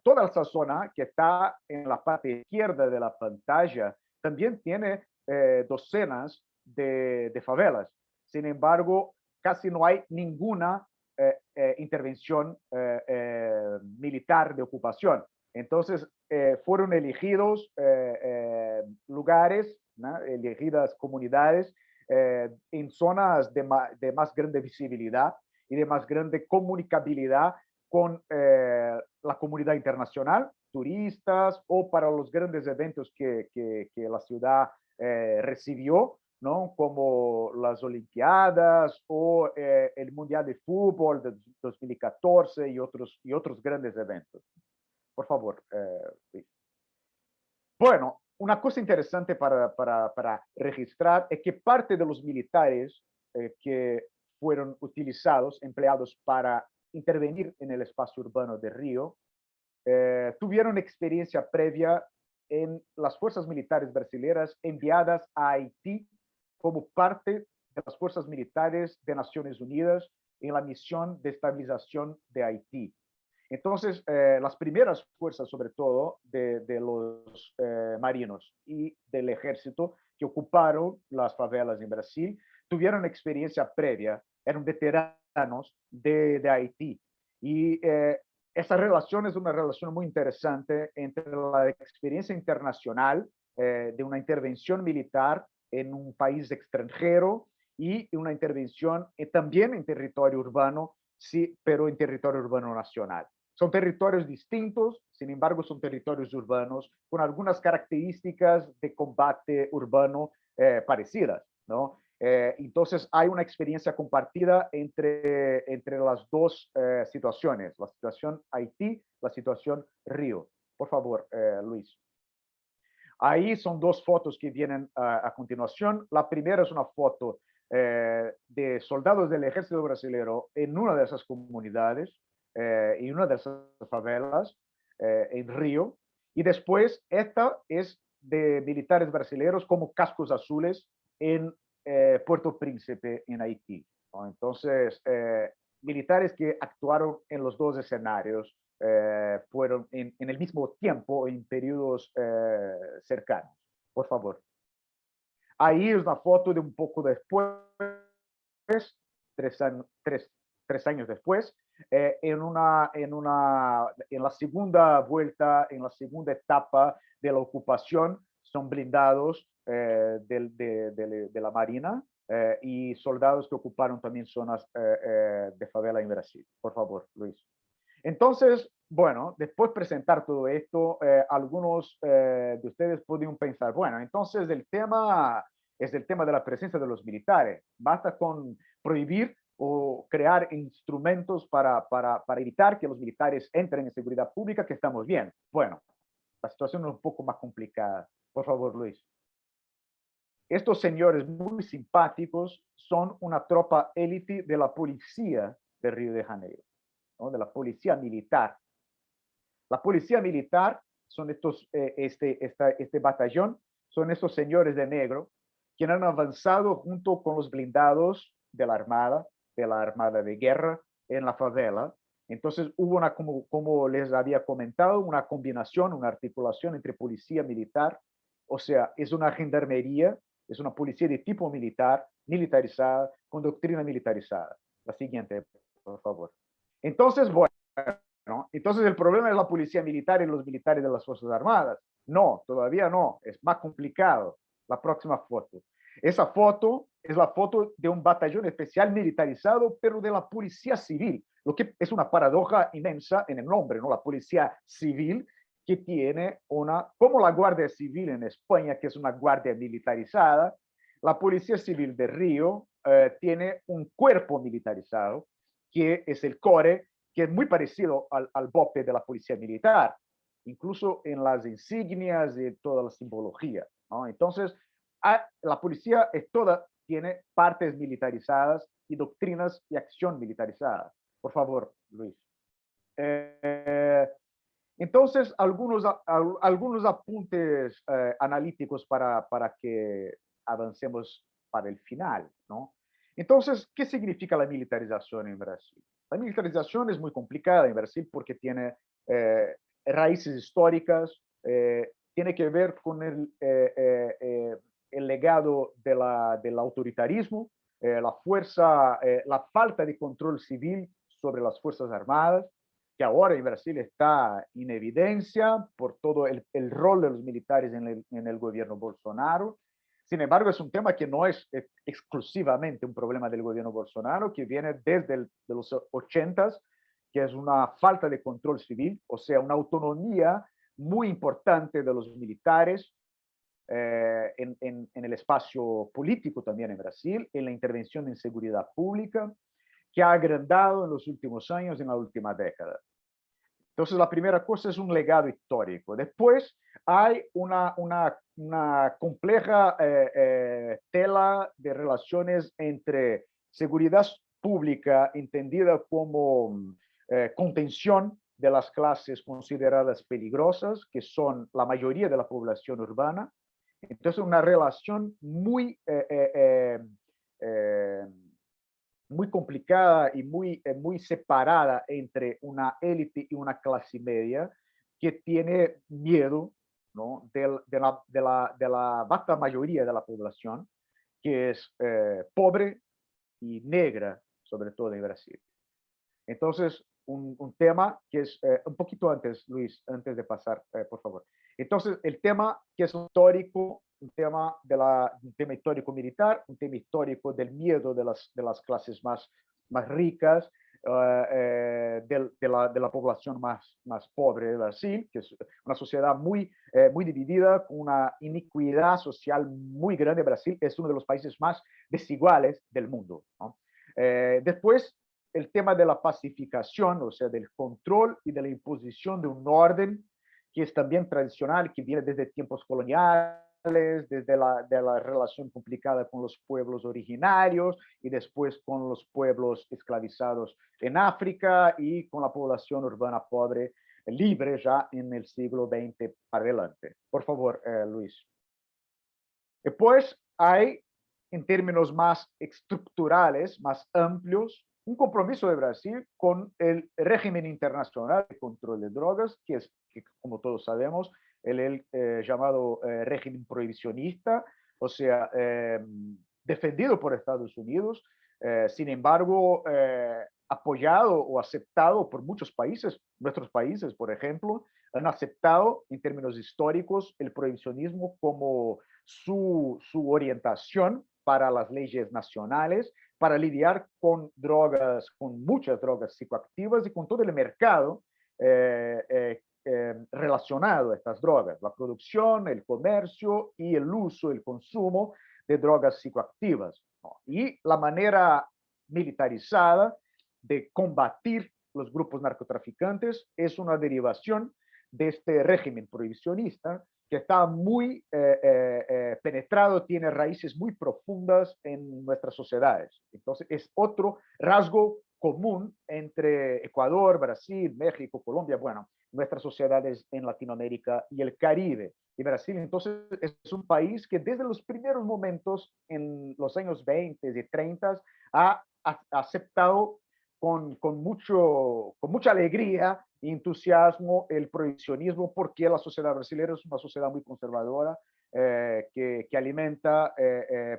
toda esa zona que está en la parte izquierda de la pantalla también tiene docenas de favelas. Sin embargo, casi no hay ninguna intervención militar de ocupación. Entonces, fueron elegidos lugares, ¿no? Elegidas comunidades en zonas de más grande visibilidad y de más grande comunicabilidad con la comunidad internacional, turistas o para los grandes eventos que la ciudad recibió, ¿no? Como las Olimpiadas o el Mundial de Fútbol de 2014 y otros grandes eventos. Por favor, Luis. Bueno, una cosa interesante para registrar es que parte de los militares que fueron utilizados, empleados para intervenir en el espacio urbano de Río, tuvieron experiencia previa en las fuerzas militares brasileñas enviadas a Haití como parte de las fuerzas militares de Naciones Unidas en la misión de estabilización de Haití. Entonces, las primeras fuerzas, sobre todo, de los marinos y del ejército que ocuparon las favelas en Brasil, tuvieron experiencia previa, eran veteranos de Haití. Y esa relación es una relación muy interesante entre la experiencia internacional de una intervención militar en un país extranjero y una intervención también en territorio urbano, sí, pero en territorio urbano nacional. Son territorios distintos, sin embargo, son territorios urbanos con algunas características de combate urbano parecidas, ¿no? Entonces, hay una experiencia compartida entre las dos situaciones, la situación Haití, la situación Río. Por favor, Luis. Ahí son dos fotos que vienen a continuación. La primera es una foto de soldados del ejército brasileño en una de esas comunidades, en una de esas favelas, en Río. Y después, esta es de militares brasileños como cascos azules en Puerto Príncipe, en Haití, ¿no? Entonces, militares que actuaron en los dos escenarios fueron en el mismo tiempo, en periodos cercanos. Por favor. Ahí es una foto de un poco después, 3 años después, en la segunda vuelta, en la segunda etapa de la ocupación, son blindados de la Marina y soldados que ocuparon también zonas de favela en Brasil. Por favor, Luis. Entonces, bueno, después de presentar todo esto, algunos de ustedes podrían pensar, bueno, entonces el tema es el tema de la presencia de los militares. Basta con prohibir o crear instrumentos para evitar que los militares entren en seguridad pública, que estamos bien. Bueno, la situación es un poco más complicada. Por favor, Luis. Estos señores muy simpáticos son una tropa élite de la policía de Río de Janeiro, ¿no? De la policía militar. La policía militar son este batallón, son estos señores de negro que han avanzado junto con los blindados de la armada de guerra en la favela. Entonces hubo una, como les había comentado, una combinación, una articulación entre policía militar, o sea, es una gendarmería, es una policía de tipo militar, militarizada, con doctrina militarizada. La siguiente, por favor. Entonces, bueno, ¿no? Entonces el problema es la policía militar y los militares de las Fuerzas Armadas. No, todavía no, es más complicado. La próxima foto. Esa foto es la foto de un batallón especial militarizado, pero de la policía civil, lo que es una paradoja inmensa en el nombre, ¿no? La policía civil que tiene como la Guardia Civil en España, que es una guardia militarizada, la Policía Civil de Río tiene un cuerpo militarizado, que es el CORE, que es muy parecido al BOPE de la Policía Militar, incluso en las insignias y toda la simbología, ¿no? Entonces, la policía tiene partes militarizadas y doctrinas y acción militarizadas. Por favor, Luis. Entonces, algunos apuntes analíticos para que avancemos para el final, ¿no? Entonces, ¿qué significa la militarización en Brasil? La militarización es muy complicada en Brasil porque tiene raíces históricas, tiene que ver con el legado del autoritarismo, la falta de control civil sobre las Fuerzas Armadas, que ahora en Brasil está en evidencia por todo el rol de los militares en el gobierno Bolsonaro. Sin embargo, es un tema que no es exclusivamente un problema del gobierno Bolsonaro, que viene desde los 80s, que es una falta de control civil, o sea, una autonomía muy importante de los militares en el espacio político también en Brasil, en la intervención en seguridad pública, que ha agrandado en los últimos años, en la última década. Entonces, la primera cosa es un legado histórico. Después hay una compleja tela de relaciones entre seguridad pública, entendida como contención de las clases consideradas peligrosas, que son la mayoría de la población urbana. Entonces, una relación muy muy complicada y muy separada entre una élite y una clase media que tiene miedo, ¿no? de la vasta mayoría de la población, que es pobre y negra, sobre todo en Brasil. Entonces, un tema que es un poquito antes, Luis, antes de pasar, por favor. Entonces, el tema que es histórico, un tema histórico militar, un tema histórico del miedo de las clases más ricas, de la población más pobre de Brasil, que es una sociedad muy dividida, con una iniquidad social muy grande. Brasil es uno de los países más desiguales del mundo, ¿no? Después, el tema de la pacificación, o sea, del control y de la imposición de un orden que es también tradicional, que viene desde tiempos coloniales, desde la relación complicada con los pueblos originarios y después con los pueblos esclavizados en África y con la población urbana pobre libre ya en el siglo XX para adelante. Por favor, Luis. Después hay, en términos más estructurales, más amplios, un compromiso de Brasil con el régimen internacional de control de drogas, que como todos sabemos, el llamado régimen prohibicionista, o sea, defendido por Estados Unidos, sin embargo, apoyado o aceptado por muchos países. Nuestros países, por ejemplo, han aceptado en términos históricos el prohibicionismo como su orientación para las leyes nacionales, para lidiar con drogas, con muchas drogas psicoactivas y con todo el mercado relacionado a estas drogas, la producción, el comercio y el uso, el consumo de drogas psicoactivas, ¿no? Y la manera militarizada de combatir los grupos narcotraficantes es una derivación de este régimen prohibicionista que está muy penetrado, tiene raíces muy profundas en nuestras sociedades. Entonces, es otro rasgo común entre Ecuador, Brasil, México, Colombia, bueno, nuestras sociedades en Latinoamérica y el Caribe. Y Brasil, entonces, es un país que desde los primeros momentos, en los años 20 y 30, ha aceptado con mucha alegría y entusiasmo el prohibicionismo, porque la sociedad brasileña es una sociedad muy conservadora, que alimenta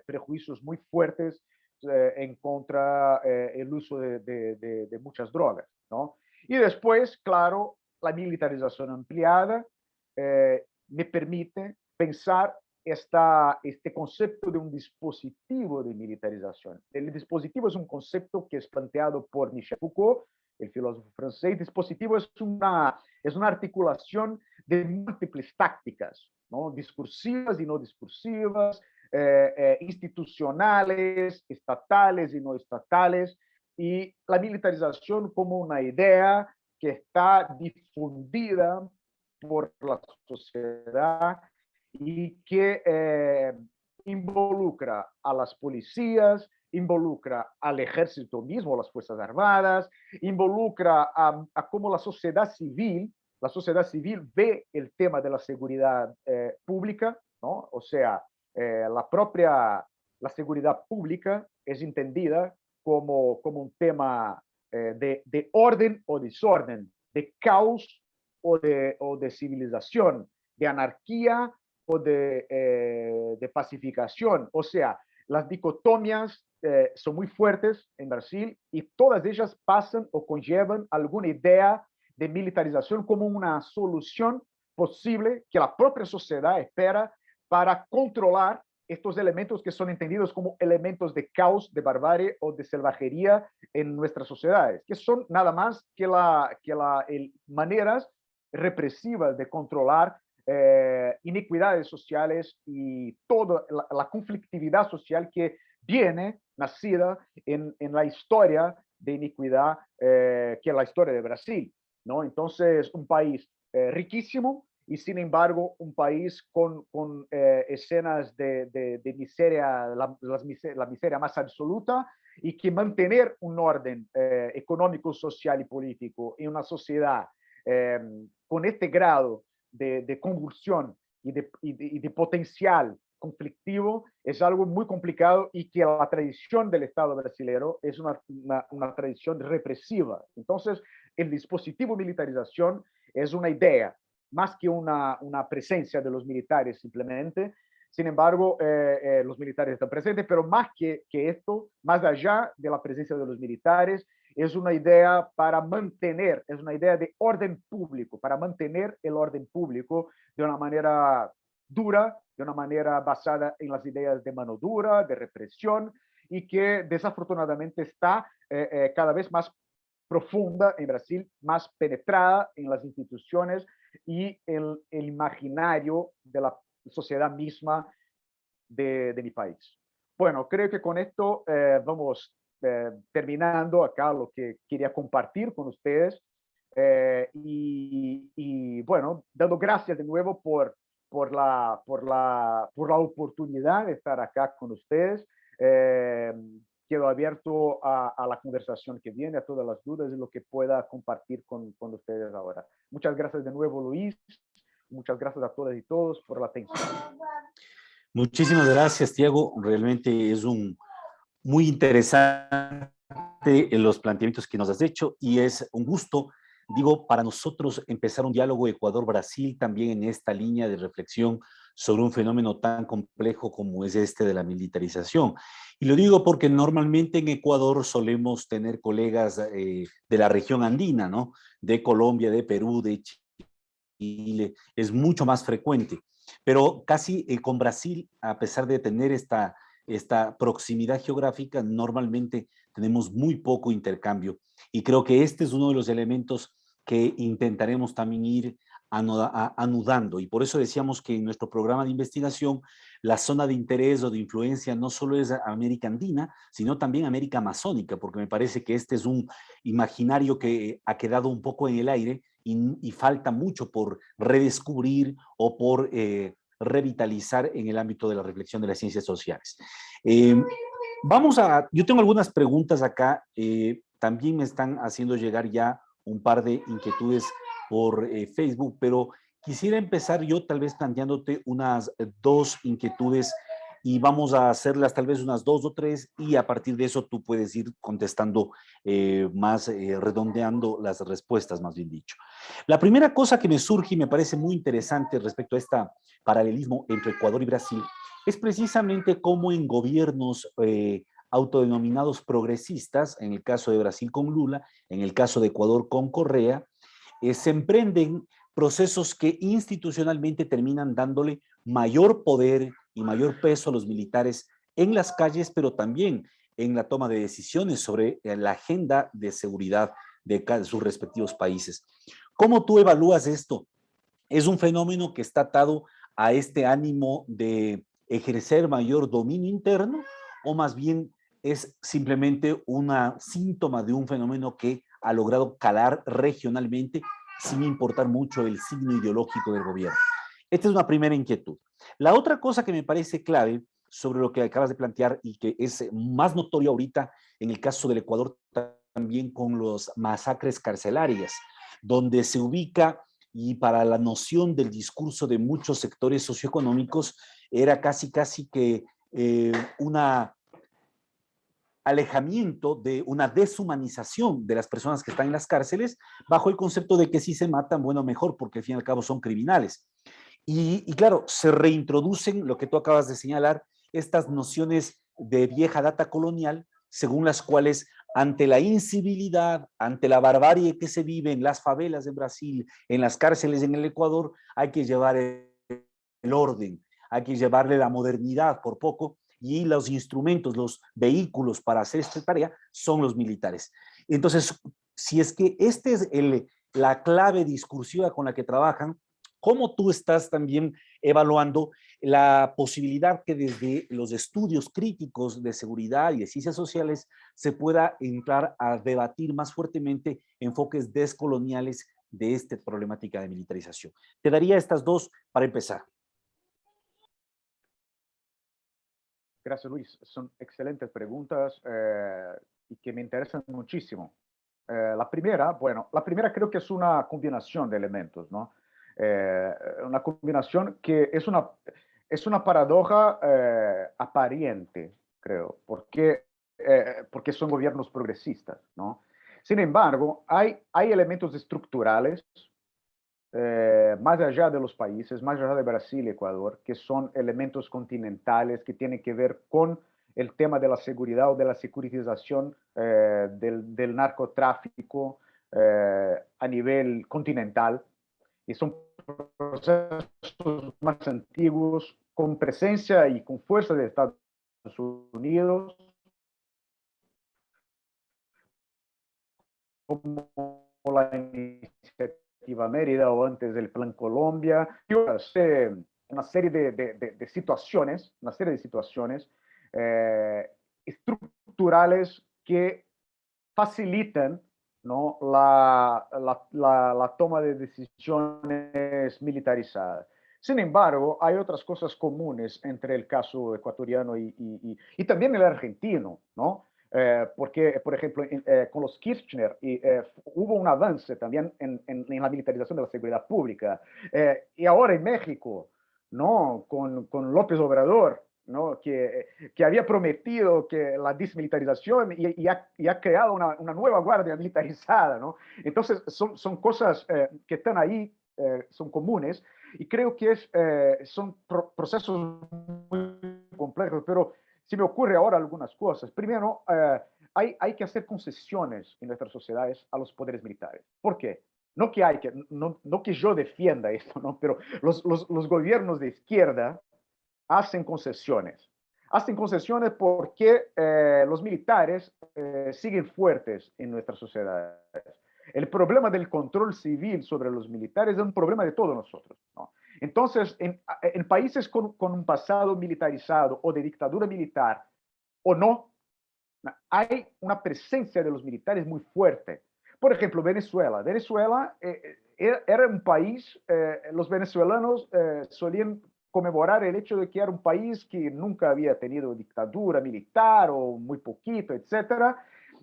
prejuicios muy fuertes en contra el uso de muchas drogas, ¿no? Y después, claro, la militarización ampliada me permite pensar este concepto de un dispositivo de militarización. El dispositivo es un concepto que es planteado por Michel Foucault, el filósofo francés. Dispositivo es una articulación de múltiples tácticas, ¿no? Discursivas y no discursivas, institucionales, estatales y no estatales, y la militarización como una idea que está difundida por la sociedad y que involucra a las policías, involucra al ejército mismo, las Fuerzas Armadas, involucra a cómo la sociedad civil ve el tema de la seguridad pública, ¿no? O sea, la seguridad pública es entendida como un tema de orden o desorden, de caos o de civilización, de anarquía o de pacificación. O sea, las dicotomías son muy fuertes en Brasil y todas ellas pasan o conllevan alguna idea de militarización como una solución posible que la propia sociedad espera para controlar estos elementos que son entendidos como elementos de caos, de barbarie o de salvajería en nuestras sociedades, que son nada más que maneras represivas de controlar iniquidades sociales y toda la conflictividad social que viene nacida en la historia de iniquidad que es la historia de Brasil, ¿no? Entonces, un país riquísimo y sin embargo un país con escenas de miseria, la miseria más absoluta, y que mantener un orden económico, social y político en una sociedad con este grado de convulsión y de potencial conflictivo es algo muy complicado, y que la tradición del Estado brasileño es una tradición represiva. Entonces, el dispositivo militarización es una idea, más que una presencia de los militares simplemente. Sin embargo, los militares están presentes, pero más que esto, más allá de la presencia de los militares, es una idea para mantener, es una idea de orden público, para mantener el orden público de una manera dura, de una manera basada en las ideas de mano dura, de represión, y que desafortunadamente está cada vez más profunda en Brasil, más penetrada en las instituciones y el imaginario de la sociedad misma de mi país. Bueno, creo que con esto vamos terminando acá lo que quería compartir con ustedes, y bueno, dando gracias de nuevo por la oportunidad de estar acá con ustedes. Quedo abierto a la conversación que viene, a todas las dudas y lo que pueda compartir con ustedes ahora. Muchas gracias de nuevo, Luis. Muchas gracias a todas y todos por la atención. Muchísimas gracias, Tiago. Realmente es muy interesante los planteamientos que nos has hecho, y es un gusto, digo, para nosotros empezar un diálogo Ecuador-Brasil también en esta línea de reflexión sobre un fenómeno tan complejo como es este de la militarización. Y lo digo porque normalmente en Ecuador solemos tener colegas de la región andina, ¿no? De Colombia, de Perú, de Chile, es mucho más frecuente. Pero casi con Brasil, a pesar de tener esta proximidad geográfica, normalmente tenemos muy poco intercambio. Y creo que este es uno de los elementos que intentaremos también ir anudando. Y por eso decíamos que en nuestro programa de investigación, la zona de interés o de influencia no solo es América Andina, sino también América Amazónica, porque me parece que este es un imaginario que ha quedado un poco en el aire y falta mucho por redescubrir o por revitalizar en el ámbito de la reflexión de las ciencias sociales. Yo tengo algunas preguntas acá, también me están haciendo llegar ya un par de inquietudes por Facebook, pero quisiera empezar yo tal vez planteándote unas dos inquietudes, y vamos a hacerlas tal vez unas dos o tres, y a partir de eso tú puedes ir contestando redondeando las respuestas, más bien dicho. La primera cosa que me surge y me parece muy interesante respecto a este paralelismo entre Ecuador y Brasil es precisamente cómo en gobiernos autodenominados progresistas, en el caso de Brasil con Lula, en el caso de Ecuador con Correa, se emprenden procesos que institucionalmente terminan dándole mayor poder y mayor peso a los militares en las calles, pero también en la toma de decisiones sobre la agenda de seguridad de sus respectivos países. ¿Cómo tú evalúas esto? ¿Es un fenómeno que está atado a este ánimo de ejercer mayor dominio interno o más bien es simplemente una síntoma de un fenómeno que ha logrado calar regionalmente sin importar mucho el signo ideológico del gobierno? Esta es una primera inquietud. La otra cosa que me parece clave sobre lo que acabas de plantear y que es más notorio ahorita en el caso del Ecuador también con los masacres carcelarias, donde se ubica y para la noción del discurso de muchos sectores socioeconómicos era casi que una alejamiento de una deshumanización de las personas que están en las cárceles bajo el concepto de que si se matan, bueno, mejor, porque al fin y al cabo son criminales. Y claro, se reintroducen, lo que tú acabas de señalar, estas nociones de vieja data colonial, según las cuales ante la incivilidad, ante la barbarie que se vive en las favelas de Brasil, en las cárceles en el Ecuador, hay que llevar el orden, hay que llevarle la modernidad por poco, y los instrumentos, los vehículos para hacer esta tarea son los militares. Entonces, si es que esta es la clave discursiva con la que trabajan, ¿cómo tú estás también evaluando la posibilidad que desde los estudios críticos de seguridad y de ciencias sociales se pueda entrar a debatir más fuertemente enfoques descoloniales de esta problemática de militarización? Te daría estas dos para empezar. Gracias, Luis. Son excelentes preguntas y que me interesan muchísimo. La primera creo que es una combinación de elementos, ¿no? Una combinación que es una paradoja aparente, creo, porque son gobiernos progresistas, ¿no? Sin embargo, hay elementos estructurales más allá de los países, más allá de Brasil y Ecuador, que son elementos continentales que tienen que ver con el tema de la seguridad o de la securitización del narcotráfico a nivel continental. Y son procesos más antiguos, con presencia y con fuerza de Estados Unidos, como la iniciativa Mérida o antes del Plan Colombia, una serie de situaciones, estructurales que facilitan, ¿no?, la toma de decisiones militarizadas. Sin embargo, hay otras cosas comunes entre el caso ecuatoriano y también el argentino, ¿no? Porque, por ejemplo, con los Kirchner hubo un avance también en la militarización de la seguridad pública. Y ahora en México, ¿no?, con López Obrador, ¿no?, que había prometido que la desmilitarización y ha creado una nueva guardia militarizada, ¿no? Entonces, son cosas que están ahí, son comunes, y creo que son procesos muy complejos, pero se me ocurre ahora algunas cosas. Primero, hay que hacer concesiones en nuestras sociedades a los poderes militares. ¿Por qué? No que yo defienda esto, ¿no?, pero los gobiernos de izquierda hacen concesiones. Hacen concesiones porque los militares siguen fuertes en nuestras sociedades. El problema del control civil sobre los militares es un problema de todos nosotros, ¿no? Entonces, en países con un pasado militarizado o de dictadura militar o no, hay una presencia de los militares muy fuerte. Por ejemplo, Venezuela. Venezuela era un país, los venezolanos solían conmemorar el hecho de que era un país que nunca había tenido dictadura militar o muy poquito, etcétera.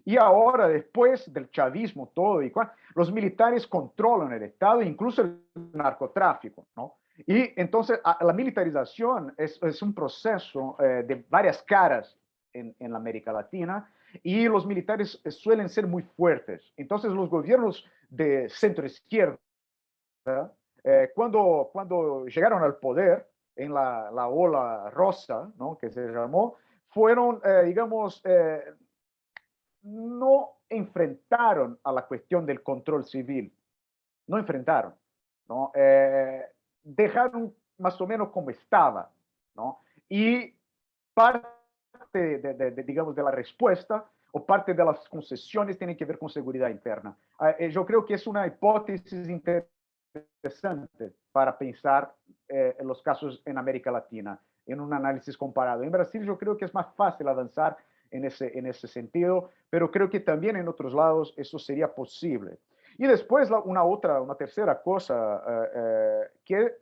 Y ahora, después del chavismo, todo y los militares controlan el Estado, incluso el narcotráfico, ¿no? Y entonces la militarización es un proceso de varias caras en la América Latina, y los militares suelen ser muy fuertes. Entonces los gobiernos de centro izquierda, cuando llegaron al poder en la ola rosa, ¿no?, que se llamó, fueron, digamos, no enfrentaron a la cuestión del control civil, no enfrentaron. ¿no? Dejaron más o menos como estaba, ¿no? Y parte digamos, de la respuesta o parte de las concesiones tienen que ver con seguridad interna. Yo creo que es una hipótesis interesante para pensar en los casos en América Latina, en un análisis comparado. En Brasil yo creo que es más fácil avanzar en ese sentido, pero creo que también en otros lados eso sería posible. Y después una tercera cosa, que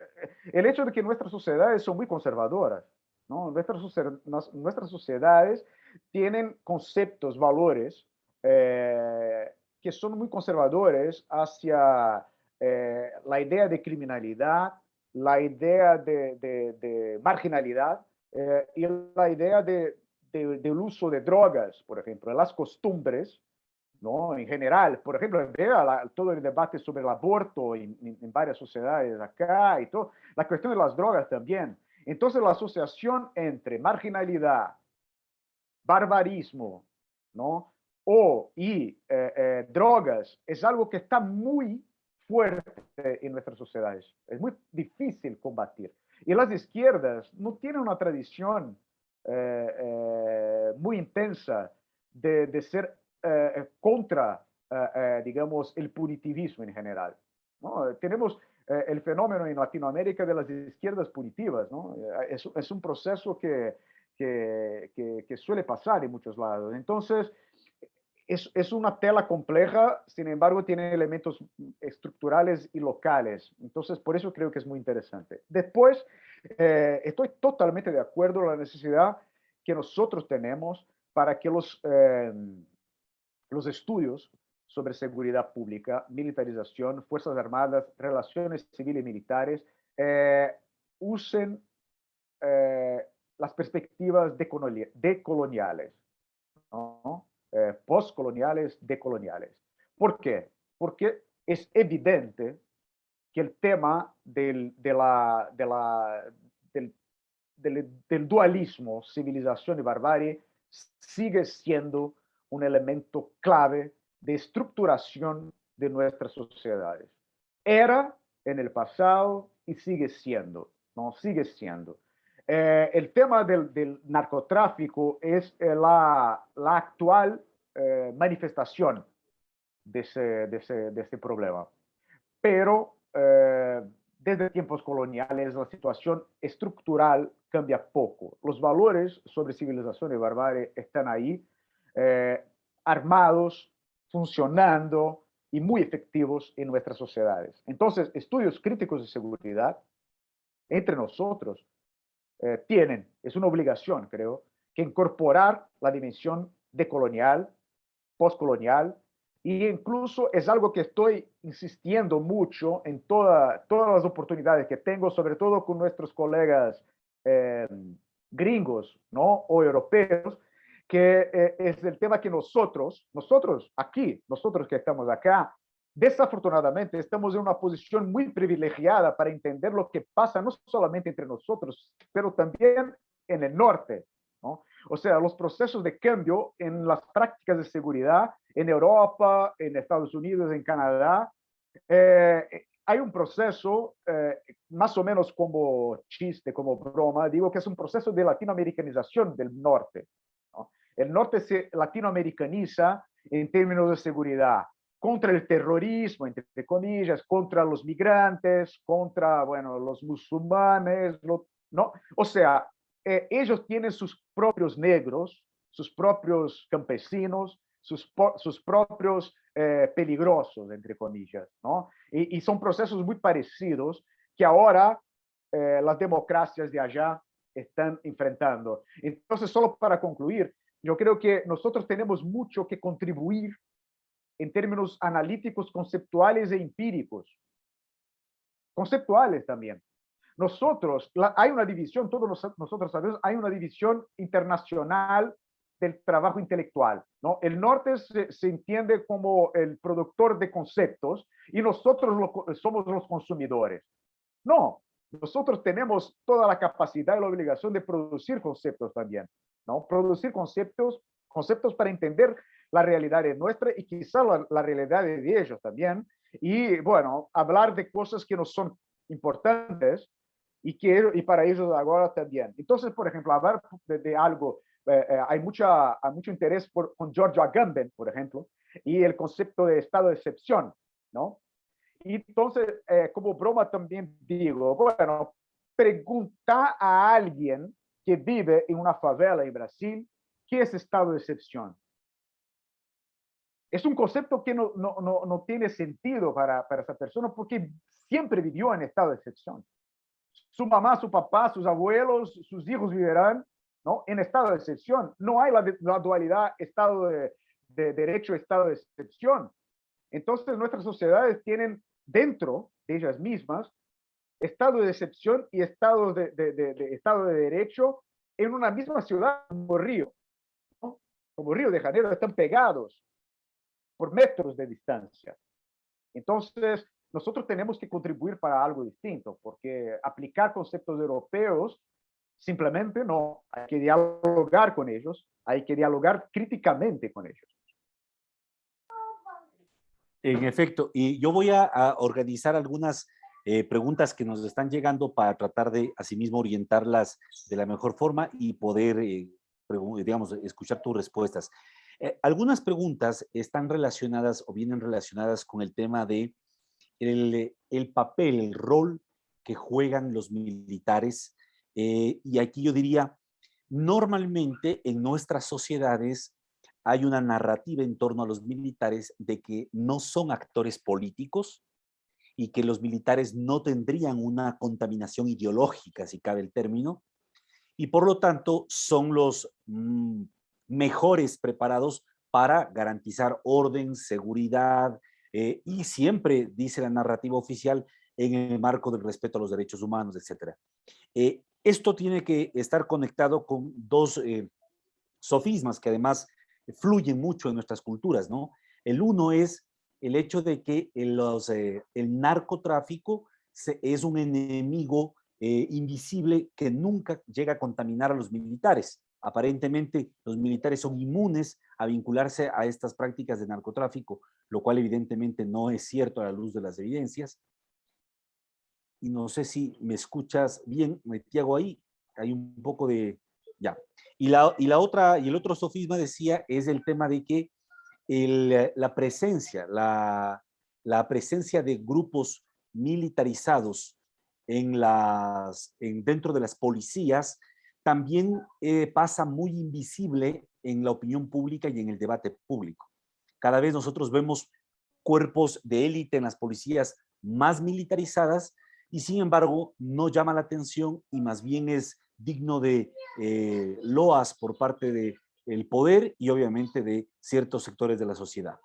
el hecho de que nuestras sociedades son muy conservadoras, ¿no? Nuestras sociedades tienen conceptos, valores que son muy conservadores hacia la idea de criminalidad, la idea de marginalidad y la idea del uso de drogas, por ejemplo, las costumbres, ¿no? En general, por ejemplo, vea todo el debate sobre el aborto en varias sociedades acá y todo, la cuestión de las drogas también. Entonces, la asociación entre marginalidad, barbarismo, ¿no? y drogas es algo que está muy fuerte en nuestras sociedades. Es muy difícil combatir. Y las izquierdas no tienen una tradición muy intensa de ser contra, digamos, el punitivismo en general, ¿no? Tenemos el fenómeno en Latinoamérica de las izquierdas punitivas, ¿no? Es un proceso que suele pasar en muchos lados. Entonces, es una tela compleja, sin embargo, tiene elementos estructurales y locales. Entonces, por eso creo que es muy interesante. Después, estoy totalmente de acuerdo en la necesidad que nosotros tenemos para que los estudios sobre seguridad pública, militarización, Fuerzas Armadas, relaciones civiles y militares, usen las perspectivas decoloniales, ¿no? Postcoloniales, decoloniales. ¿Por qué? Porque es evidente que el tema del dualismo, civilización y barbarie, sigue siendo un elemento clave de estructuración de nuestras sociedades. Era en el pasado y sigue siendo, ¿no? Sigue siendo. El tema del narcotráfico es la actual manifestación de ese problema. Pero desde tiempos coloniales la situación estructural cambia poco. Los valores sobre civilización y barbarie están ahí, armados, funcionando y muy efectivos en nuestras sociedades. Entonces, estudios críticos de seguridad entre nosotros es una obligación, creo, que incorporar la dimensión decolonial, postcolonial, y incluso es algo que estoy insistiendo mucho en todas las oportunidades que tengo, sobre todo con nuestros colegas gringos, ¿no? O europeos, que es el tema que nosotros que estamos acá, desafortunadamente estamos en una posición muy privilegiada para entender lo que pasa no solamente entre nosotros, pero también en el norte, ¿no? O sea, los procesos de cambio en las prácticas de seguridad en Europa, en Estados Unidos, en Canadá, hay un proceso, más o menos como chiste, como broma, digo que es un proceso de latinoamericanización del norte, ¿no? El norte se latinoamericaniza en términos de seguridad, contra el terrorismo, entre comillas, contra los migrantes, contra, bueno, los musulmanes, ¿no? O sea, ellos tienen sus propios negros, sus propios campesinos, sus propios peligrosos, entre comillas, ¿no? Y son procesos muy parecidos que ahora las democracias de allá están enfrentando. Entonces, solo para concluir, yo creo que nosotros tenemos mucho que contribuir en términos analíticos, conceptuales e empíricos. Conceptuales también. Nosotros, hay una división, todos nosotros sabemos, hay una división internacional del trabajo intelectual, ¿no? El norte se entiende como el productor de conceptos y nosotros somos los consumidores. No, nosotros tenemos toda la capacidad y la obligación de producir conceptos también, ¿no? Producir conceptos para entender la realidad nuestra y quizá la realidad de ellos también, Y bueno, hablar de cosas que no son importantes y para ellos ahora también. Entonces, por ejemplo, hablar de algo, hay mucho interés con Giorgio Agamben, por ejemplo, y el concepto de estado de excepción, ¿no? Y entonces, como broma también digo, bueno, pregunta a alguien que vive en una favela en Brasil, ¿qué es estado de excepción? Es un concepto que no tiene sentido para esa persona porque siempre vivió en estado de excepción. Su mamá, su papá, sus abuelos, sus hijos vivirán, ¿no?, en estado de excepción. No hay la dualidad estado de derecho, estado de excepción. Entonces, nuestras sociedades tienen dentro de ellas mismas estado de excepción y estado estado de derecho en una misma ciudad como Río, ¿no? Como Río de Janeiro, están pegados por metros de distancia. Entonces, nosotros tenemos que contribuir para algo distinto, porque aplicar conceptos europeos simplemente no. Hay que dialogar con ellos, hay que dialogar críticamente con ellos. En efecto, y yo voy a organizar algunas preguntas que nos están llegando para tratar de asimismo orientarlas de la mejor forma y poder, digamos, escuchar tus respuestas. Algunas preguntas están relacionadas o vienen relacionadas con el tema de el papel, el rol que juegan los militares. Y aquí yo diría, normalmente en nuestras sociedades hay una narrativa en torno a los militares de que no son actores políticos y que los militares no tendrían una contaminación ideológica, si cabe el término, y por lo tanto son los mejores preparados para garantizar orden, seguridad, y siempre, dice la narrativa oficial, en el marco del respeto a los derechos humanos, etc. Esto tiene que estar conectado con dos sofismas que además fluyen mucho en nuestras culturas, ¿no? El uno es el hecho de que el narcotráfico es un enemigo invisible que nunca llega a contaminar a los militares. Aparentemente, los militares son inmunes a vincularse a estas prácticas de narcotráfico, lo cual evidentemente no es cierto a la luz de las evidencias. Y no sé si me escuchas bien, Tiago, ahí hay un poco de... Ya. Y el otro sofisma decía es el tema de que la presencia de grupos militarizados dentro de las policías también pasa muy invisible en la opinión pública y en el debate público. Cada vez nosotros vemos cuerpos de élite en las policías más militarizadas y sin embargo no llama la atención y más bien es digno de loas por parte del poder y obviamente de ciertos sectores de la sociedad.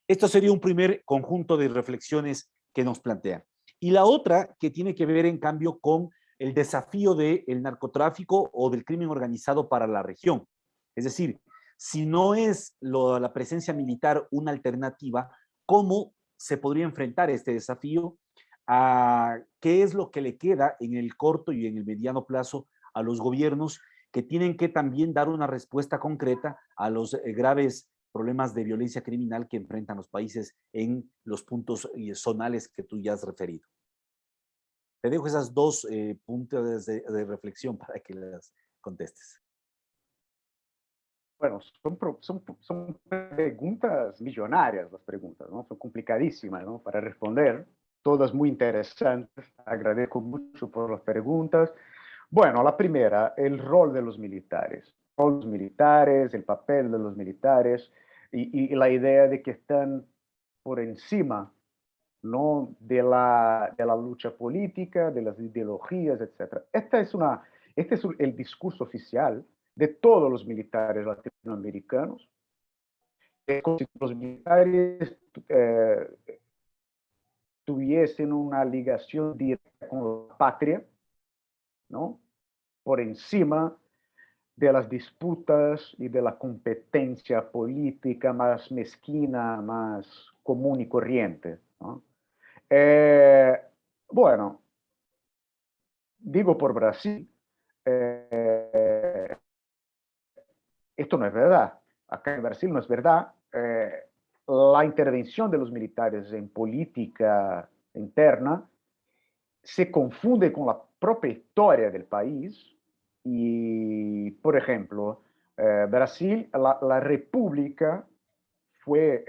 Esto sería un primer conjunto de reflexiones que nos plantean. Y la otra que tiene que ver en cambio con el desafío del narcotráfico o del crimen organizado para la región. Es decir, si no es la presencia militar una alternativa, ¿cómo se podría enfrentar este desafío? ¿Qué es lo que le queda en el corto y en el mediano plazo a los gobiernos que tienen que también dar una respuesta concreta a los graves problemas de violencia criminal que enfrentan los países en los puntos zonales que tú ya has referido? Te dejo esas dos puntos de reflexión para que las contestes. Bueno, son preguntas millonarias las preguntas, ¿no? Son complicadísimas, ¿no?, para responder. Todas muy interesantes. Agradezco mucho por las preguntas. Bueno, la primera, el rol de los militares. Los militares, el papel de los militares y la idea de que están por encima, ¿no?, de la lucha política, de las ideologías, etc. Este es el discurso oficial de todos los militares latinoamericanos. Como si los militares tuviesen una ligación directa con la patria, ¿no?, por encima de las disputas y de la competencia política más mezquina, más común y corriente, ¿no? Bueno, digo por Brasil, esto no es verdad. Acá en Brasil no es verdad. la intervención de los militares en política interna se confunde con la propia historia del país y, por ejemplo, Brasil, la república fue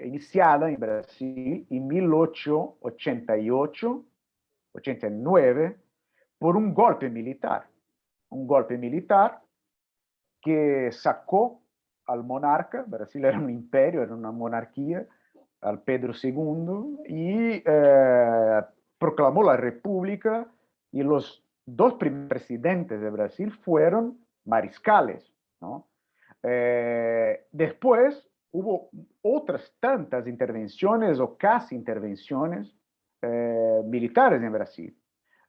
iniciada en Brasil en 1888-89 por un golpe militar que sacó al monarca. Brasil era un imperio, era una monarquía, al Pedro II, y proclamó la república, y los dos primeros presidentes de Brasil fueron mariscales, ¿no? Después hubo otras tantas intervenciones o casi intervenciones militares en Brasil.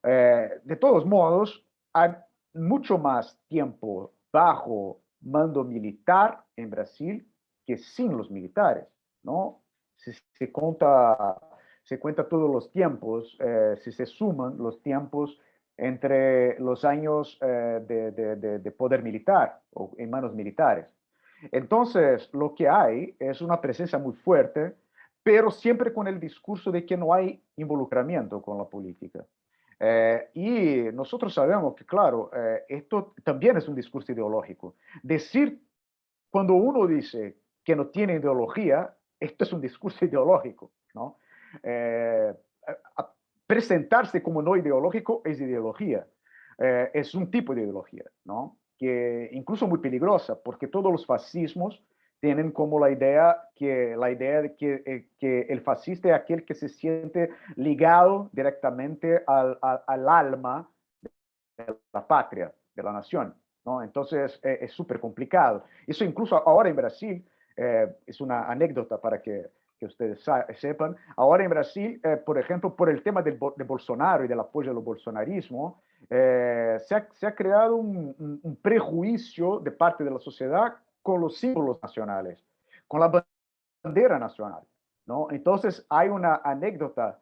De todos modos, hay mucho más tiempo bajo mando militar en Brasil que sin los militares, ¿no? Si se cuenta todos los tiempos, si se suman los tiempos entre los años de poder militar o en manos militares. Entonces, lo que hay es una presencia muy fuerte, pero siempre con el discurso de que no hay involucramiento con la política. Y nosotros sabemos que, claro, esto también es un discurso ideológico. Cuando uno dice que no tiene ideología, esto es un discurso ideológico, ¿no? Presentarse como no ideológico es ideología, es un tipo de ideología, ¿no? Que incluso muy peligrosa, porque todos los fascismos tienen como la idea de que el fascista es aquel que se siente ligado directamente al alma de la patria, de la nación, ¿no? Entonces es súper complicado. Eso incluso ahora en Brasil, es una anécdota para que ustedes sepan, ahora en Brasil, por ejemplo, por el tema de Bolsonaro y del apoyo al bolsonarismo, se ha creado un prejuicio de parte de la sociedad con los símbolos nacionales, con la bandera nacional, ¿no? Entonces hay una anécdota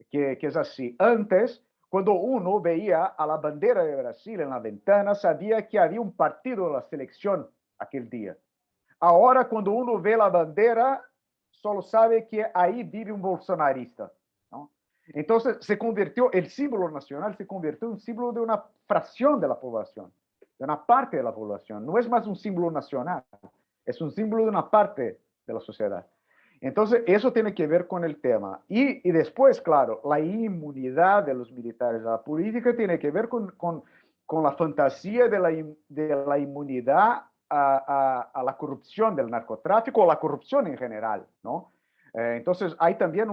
que es así. Antes, cuando uno veía a la bandera de Brasil en la ventana, sabía que había un partido de la selección aquel día. Ahora, cuando uno ve la bandera, solo sabe que ahí vive un bolsonarista, ¿no? Entonces, el símbolo nacional se convirtió en un símbolo de una fracción de la población, de una parte de la población. No es más un símbolo nacional, es un símbolo de una parte de la sociedad. Entonces, eso tiene que ver con el tema. Y después, claro, la inmunidad de los militares a la política tiene que ver con la fantasía de la inmunidad a la corrupción del narcotráfico o la corrupción en general, ¿no? Entonces, hay también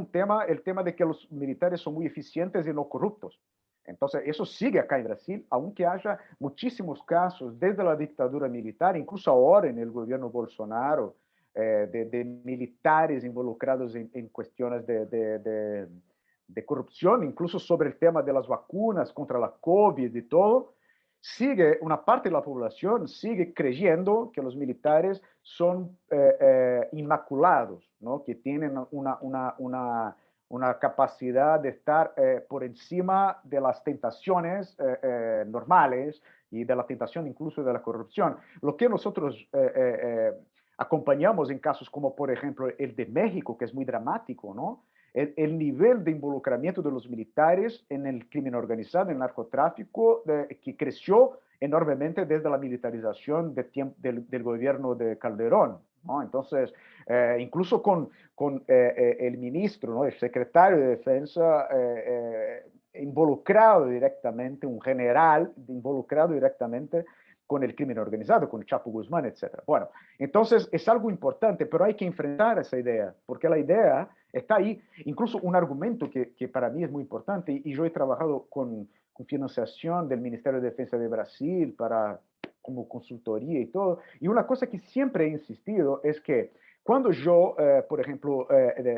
el tema de que los militares son muy eficientes y no corruptos. Entonces, eso sigue acá en Brasil, aunque haya muchísimos casos desde la dictadura militar, incluso ahora en el gobierno Bolsonaro, de militares involucrados en cuestiones de corrupción, incluso sobre el tema de las vacunas contra la COVID y todo. Una parte de la población sigue creyendo que los militares son inmaculados, ¿no? Que tienen una capacidad de estar por encima de las tentaciones normales y de la tentación incluso de la corrupción. Lo que nosotros acompañamos en casos como, por ejemplo, el de México, que es muy dramático, ¿no? El nivel de involucramiento de los militares en el crimen organizado, en el narcotráfico, que creció enormemente desde la militarización del gobierno de Calderón, ¿no? Entonces, incluso con el ministro, ¿no? El secretario de Defensa, involucrado directamente, un general involucrado directamente con el crimen organizado, con el Chapo Guzmán, etc. Bueno, entonces es algo importante, pero hay que enfrentar esa idea, porque la idea está ahí. Incluso un argumento que para mí es muy importante, y yo he trabajado con financiación del Ministerio de Defensa de Brasil como consultoría y todo, y una cosa que siempre he insistido es que cuando yo, por ejemplo,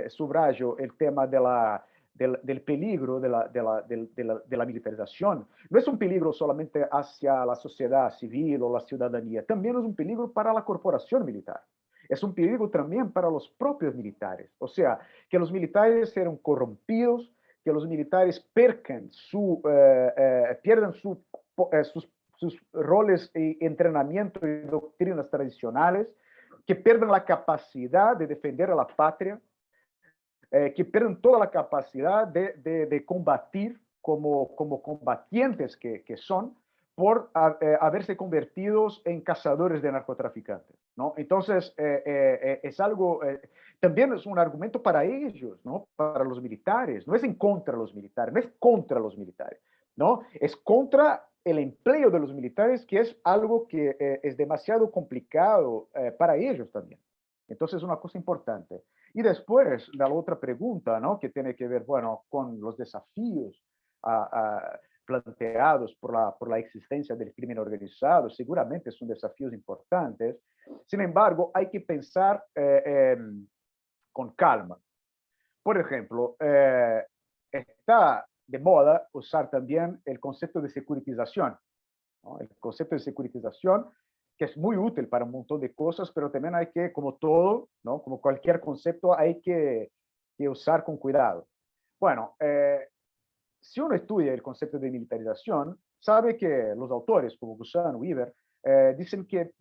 subrayo el tema del peligro de la militarización, no es un peligro solamente hacia la sociedad civil o la ciudadanía, también es un peligro para la corporación militar. Es un peligro también para los propios militares. O sea, que los militares sean corrompidos, que los militares pierdan sus roles de entrenamiento y doctrinas tradicionales, que pierden la capacidad de defender a la patria, que pierden toda la capacidad de combatir como combatientes que son, por haberse convertidos en cazadores de narcotraficantes, ¿no? Entonces, es algo, también es un argumento para ellos, ¿no? Para los militares. No es en contra de los militares, no es contra los militares, ¿no? Es contra el empleo de los militares, que es algo que es demasiado complicado para ellos también. Entonces, es una cosa importante. Y después, la otra pregunta, ¿no? Que tiene que ver, bueno, con los desafíos planteados por la existencia del crimen organizado, seguramente son desafíos importantes. Sin embargo, hay que pensar con calma. Por ejemplo, está de moda usar también el concepto de securitización, ¿no? El concepto de securitización, que es muy útil para un montón de cosas, pero también hay que, como todo, ¿no? Como cualquier concepto, hay que usar con cuidado. Bueno, si uno estudia el concepto de militarización, sabe que los autores, como Gusano, Weaver, dicen que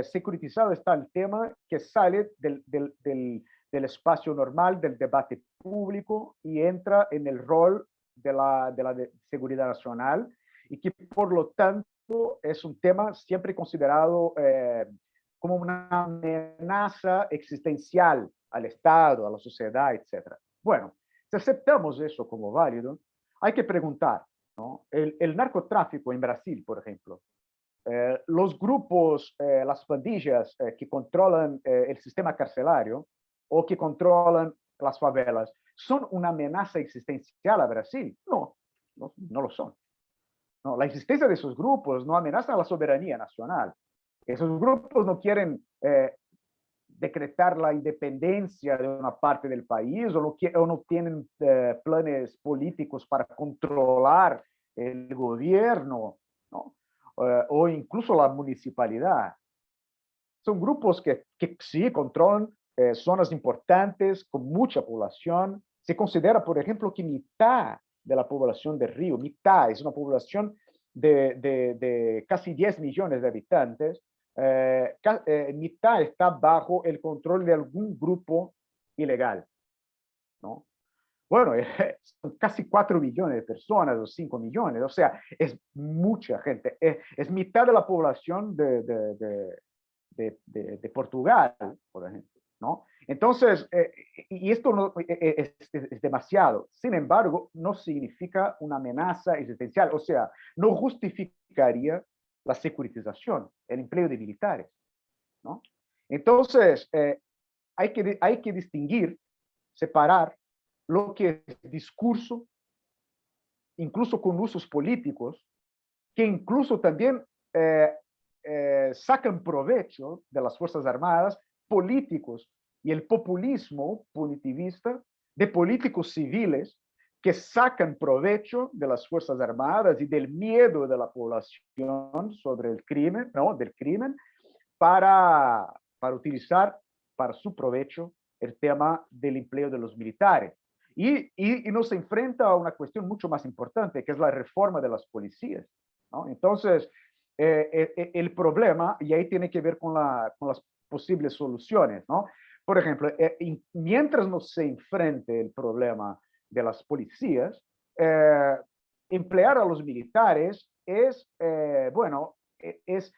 securitizado está el tema que sale del espacio normal, del debate público, y entra en el rol de la seguridad nacional, y que por lo tanto es un tema siempre considerado como una amenaza existencial al Estado, a la sociedad, etc. Bueno, si aceptamos eso como válido, hay que preguntar, ¿no? El narcotráfico en Brasil, por ejemplo, los grupos, las pandillas que controlan el sistema carcelario o que controlan las favelas, ¿son una amenaza existencial a Brasil? No, no lo son. No, la existencia de esos grupos no amenaza a la soberanía nacional. Esos grupos no quieren decretar la independencia de una parte del país, o no tienen planes políticos para controlar el gobierno, ¿no? O incluso la municipalidad. Son grupos que sí controlan zonas importantes con mucha población. Se considera, por ejemplo, que mitad de la población de Río, mitad, es una población de casi 10 millones de habitantes, mitad está bajo el control de algún grupo ilegal, ¿no? Bueno, son casi 4 millones de personas o 5 millones, o sea, es mucha gente, es mitad de la población de Portugal, por ejemplo, ¿no? Entonces, y esto no, es demasiado. Sin embargo, no significa una amenaza existencial, o sea, no justificaría la securitización, el empleo de militares, ¿no? Entonces, hay que distinguir, separar lo que es discurso, incluso con usos políticos, que incluso también sacan provecho de las Fuerzas Armadas, políticos, y el populismo punitivista de políticos civiles que sacan provecho de las Fuerzas Armadas y del miedo de la población sobre el crimen, ¿no? Del crimen, para utilizar para su provecho el tema del empleo de los militares. Y nos enfrenta a una cuestión mucho más importante, que es la reforma de las policías, ¿no? Entonces, el problema, y ahí tiene que ver con las posibles soluciones, ¿no? Por ejemplo, mientras no se enfrente el problema de las policías, emplear a los militares es, bueno, es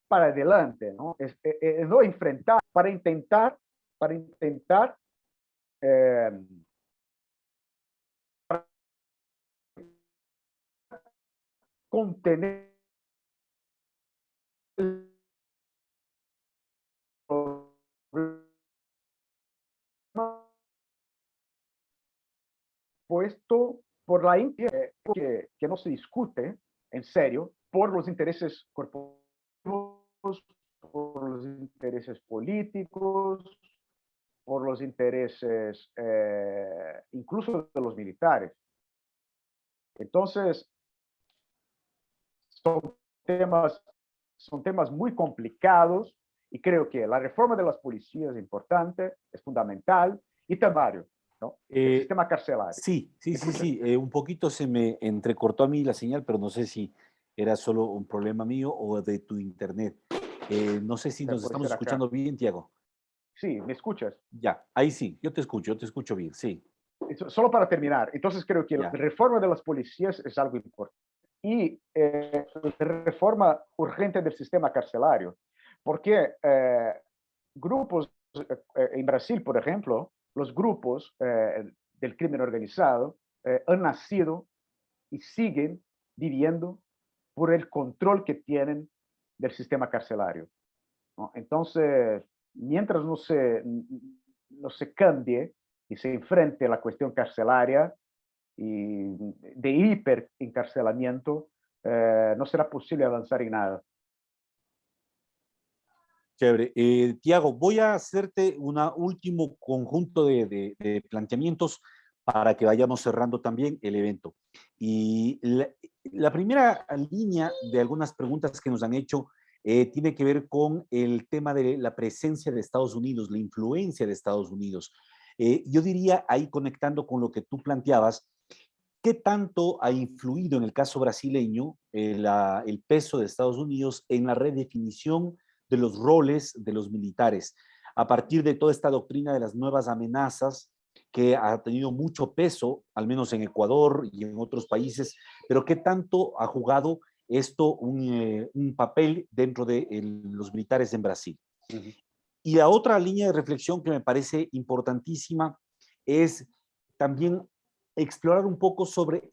para adelante, ¿no? No enfrentar, para intentar eh, contener el problema puesto por la que no se discute en serio por los intereses corporativos, por los intereses políticos, por los intereses incluso de los militares. Entonces, son temas muy complicados, y creo que la reforma de las policías es importante, es fundamental, y también ¿no? El Eh, sistema carcelario. sí, sí, ¿Me sí, escuchas? sí. Un poquito se me entrecortó a mí la señal, pero no sé si era solo un problema mío o de tu internet. No sé si nos Puede estamos ser acá. escuchando bien, Tiago. Sí, ¿me escuchas? Ya, ahí sí, yo te escucho bien, sí, Solo para terminar, entonces creo que la ya. reforma de las policías es algo importante. Y la reforma urgente del sistema carcelario, porque grupos, en Brasil, por ejemplo, los grupos del crimen organizado han nacido y siguen viviendo por el control que tienen del sistema carcelario, ¿no? Entonces, mientras no se cambie y se enfrente la cuestión carcelaria y de hiperencarcelamiento, no será posible avanzar en nada. Chévere. Tiago, voy a hacerte un último conjunto de planteamientos para que vayamos cerrando también el evento. Y la primera línea de algunas preguntas que nos han hecho tiene que ver con el tema de la presencia de Estados Unidos, la influencia de Estados Unidos. Yo diría, ahí conectando con lo que tú planteabas, ¿qué tanto ha influido en el caso brasileño el peso de Estados Unidos en la redefinición de los roles de los militares? A partir de toda esta doctrina de las nuevas amenazas, que ha tenido mucho peso, al menos en Ecuador y en otros países, pero ¿qué tanto ha jugado esto un papel dentro de los militares en Brasil? Uh -huh. Y la otra línea de reflexión que me parece importantísima es también explorar un poco sobre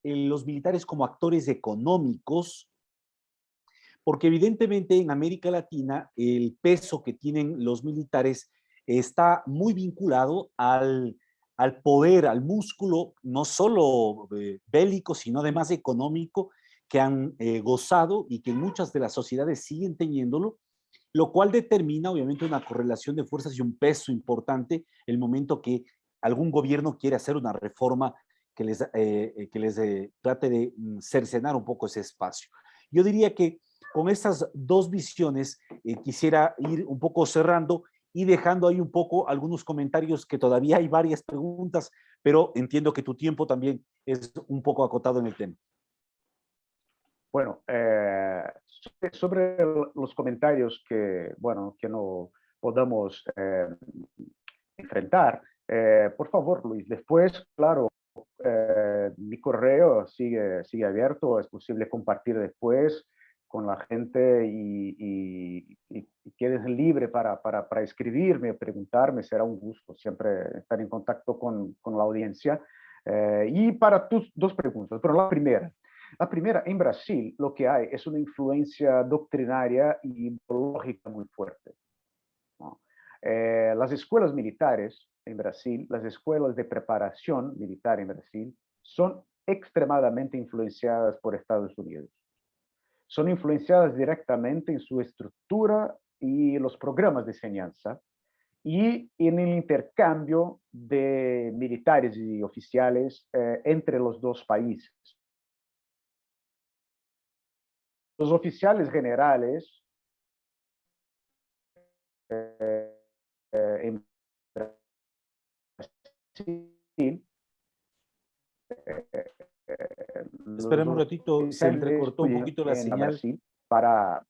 los militares como actores económicos, porque evidentemente en América Latina el peso que tienen los militares está muy vinculado al poder, al músculo, no solo bélico, sino además económico, que han gozado y que muchas de las sociedades siguen teniéndolo, lo cual determina obviamente una correlación de fuerzas y un peso importante el momento que algún gobierno quiere hacer una reforma que les trate de cercenar un poco ese espacio. Yo diría que con estas dos visiones quisiera ir un poco cerrando y dejando ahí un poco algunos comentarios, que todavía hay varias preguntas, pero entiendo que tu tiempo también es un poco acotado en el tema. Bueno, sobre los comentarios que no podamos enfrentar, por favor, Luis, después, claro, mi correo sigue abierto, es posible compartir después con la gente y quedes libre para escribirme, preguntarme, será un gusto siempre estar en contacto con la audiencia. Y para tus dos preguntas, pero la primera, en Brasil lo que hay es una influencia doctrinaria y ideológica muy fuerte, ¿no? Las escuelas militares en Brasil, las escuelas de preparación militar en Brasil, son extremadamente influenciadas por Estados Unidos. Son influenciadas directamente en su estructura y los programas de enseñanza y en el intercambio de militares y oficiales entre los dos países. Los oficiales generales en Brasil, Esperemos un ratito, se entrecortó un poquito la en señal. Brasil para...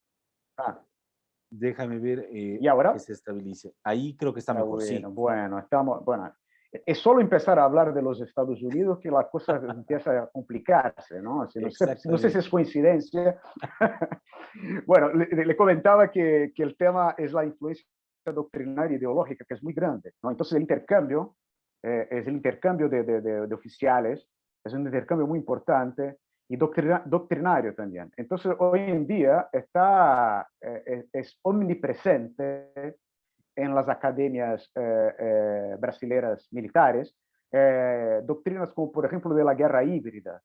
Déjame ver ¿Y que ahora? se estabilice. Ahí creo que está Está mejor, sí. bueno, es solo empezar a hablar de los Estados Unidos que la cosa empieza a complicarse, ¿no? No sé si es coincidencia. Bueno, le comentaba que el tema es la influencia doctrinaria e ideológica, que es muy grande, ¿no? Entonces el intercambio es el intercambio de oficiales, es un intercambio muy importante y doctrinario también. Entonces hoy en día es omnipresente en las academias brasileras militares, doctrinas como, por ejemplo, de la guerra híbrida,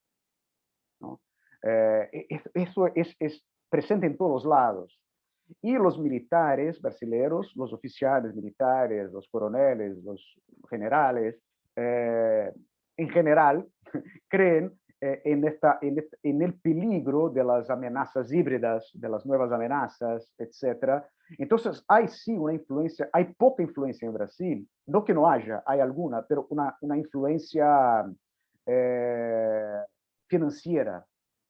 ¿no? Eso es presente en todos lados. Y los militares brasileños, los oficiales militares, los coroneles, los generales, en general, creen en el peligro de las amenazas híbridas, de las nuevas amenazas, etcétera. Entonces, hay sí una influencia, hay poca influencia en Brasil, no que no haya, hay alguna, pero una influencia financiera,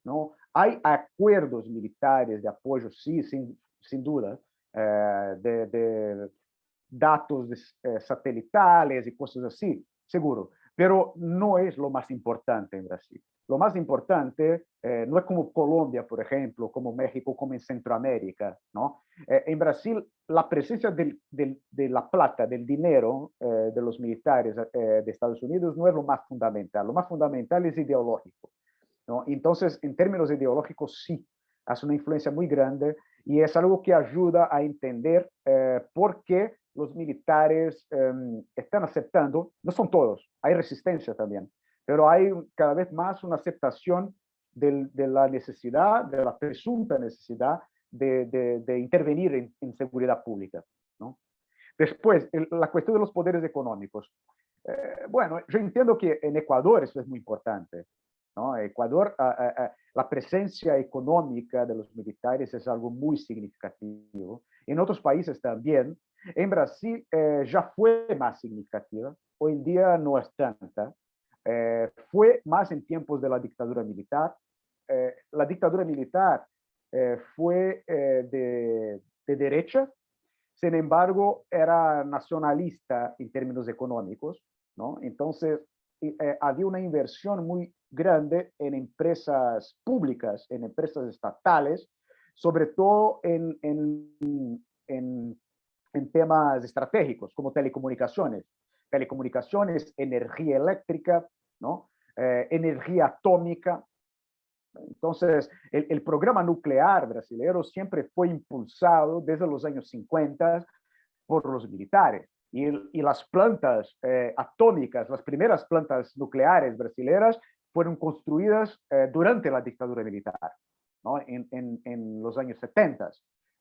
¿no? Hay acuerdos militares de apoyo, sí, sin duda, de datos satelitales y cosas así, seguro, pero no es lo más importante en Brasil. Lo más importante no es como Colombia, por ejemplo, como México, como en Centroamérica, ¿no? En Brasil, la presencia de la plata, del dinero de los militares de Estados Unidos no es lo más fundamental. Lo más fundamental es ideológico, ¿no? Entonces, en términos ideológicos, sí, hace una influencia muy grande y es algo que ayuda a entender por qué los militares están aceptando, no son todos, hay resistencia también, pero hay cada vez más una aceptación de la necesidad, de la presunta necesidad de intervenir en seguridad pública, ¿no? Después, la cuestión de los poderes económicos. Bueno, yo entiendo que en Ecuador eso es muy importante, ¿no? Ecuador, la presencia económica de los militares es algo muy significativo. En otros países también. En Brasil ya fue más significativa, hoy en día no es tanta. Fue más en tiempos de la dictadura militar. La dictadura militar fue de derecha, sin embargo, era nacionalista en términos económicos, ¿no? Entonces, había una inversión muy grande en empresas públicas, en empresas estatales, sobre todo en temas estratégicos como telecomunicaciones, energía eléctrica, ¿no? Energía atómica. Entonces, el programa nuclear brasileño siempre fue impulsado desde los años 50 por los militares. Y las plantas atómicas, las primeras plantas nucleares brasileñas fueron construidas durante la dictadura militar, ¿no? En los años 70.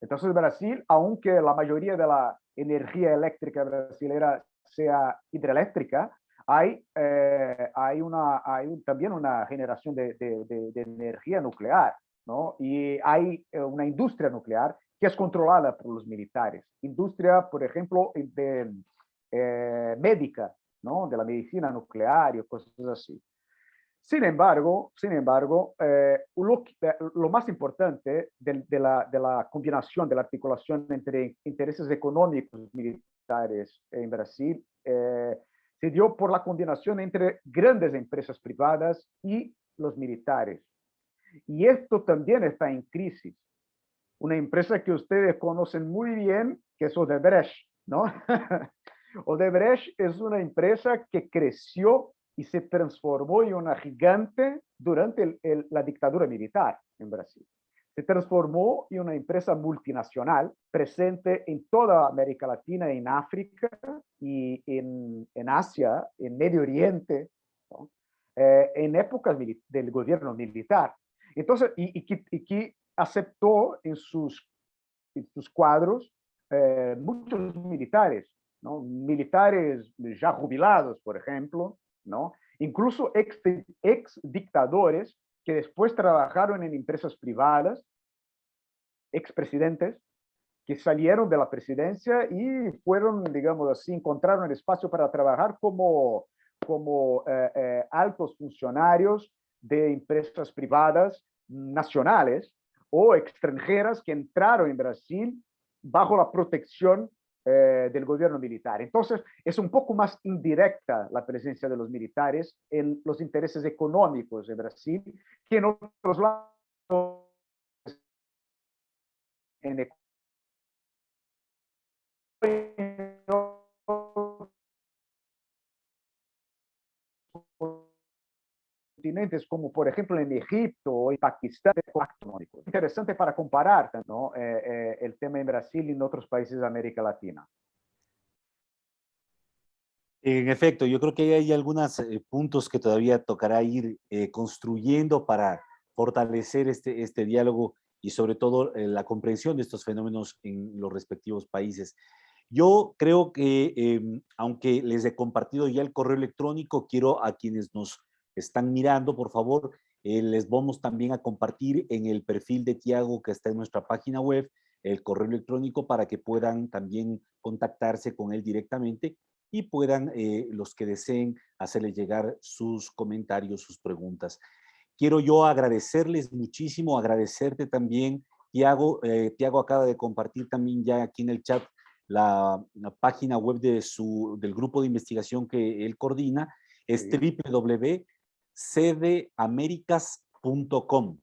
Entonces, Brasil, aunque la mayoría de la energía eléctrica brasileña sea hidroeléctrica, hay también una generación de energía nuclear, ¿no? Y hay una industria nuclear que es controlada por los militares. Industria, por ejemplo, médica, ¿no? De la medicina nuclear y cosas así. Sin embargo, lo más importante de la combinación, de la articulación entre intereses económicos y militares en Brasil se dio por la combinación entre grandes empresas privadas y los militares. Y esto también está en crisis. Una empresa que ustedes conocen muy bien, que es Odebrecht, ¿no? Odebrecht es una empresa que creció y se transformó en una gigante durante la dictadura militar en Brasil. Se transformó en una empresa multinacional presente en toda América Latina, en África y en Asia, en Medio Oriente, ¿no? En épocas del gobierno militar. Entonces, y que aceptó en sus cuadros muchos militares, ¿no? Militares ya jubilados, por ejemplo, ¿no? Incluso ex dictadores que después trabajaron en empresas privadas, expresidentes que salieron de la presidencia y fueron, digamos así, encontraron el espacio para trabajar como altos funcionarios de empresas privadas nacionales o extranjeras que entraron en Brasil bajo la protección del gobierno militar. Entonces, es un poco más indirecta la presencia de los militares en los intereses económicos de Brasil que en otros lados. En continentes como por ejemplo en Egipto o en Pakistán. Interesante para comparar, ¿no? El tema en Brasil y en otros países de América Latina. En efecto, yo creo que hay algunos puntos que todavía tocará ir construyendo para fortalecer este diálogo y sobre todo la comprensión de estos fenómenos en los respectivos países. Yo creo que, aunque les he compartido ya el correo electrónico, quiero a quienes nos están mirando, por favor, les vamos también a compartir en el perfil de Tiago que está en nuestra página web el correo electrónico para que puedan también contactarse con él directamente y puedan, los que deseen, hacerle llegar sus comentarios, sus preguntas. Quiero yo agradecerles muchísimo, agradecerte también, Tiago. Tiago acaba de compartir también ya aquí en el chat la página web del grupo de investigación que él coordina, es www.cdamericas.com.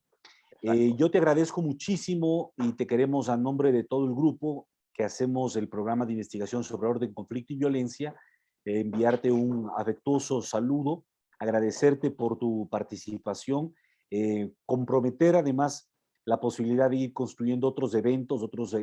Yo te agradezco muchísimo y te queremos a nombre de todo el grupo que hacemos el programa de investigación sobre orden, conflicto y violencia, enviarte un afectuoso saludo, agradecerte por tu participación, comprometer además la posibilidad de ir construyendo otros eventos, otros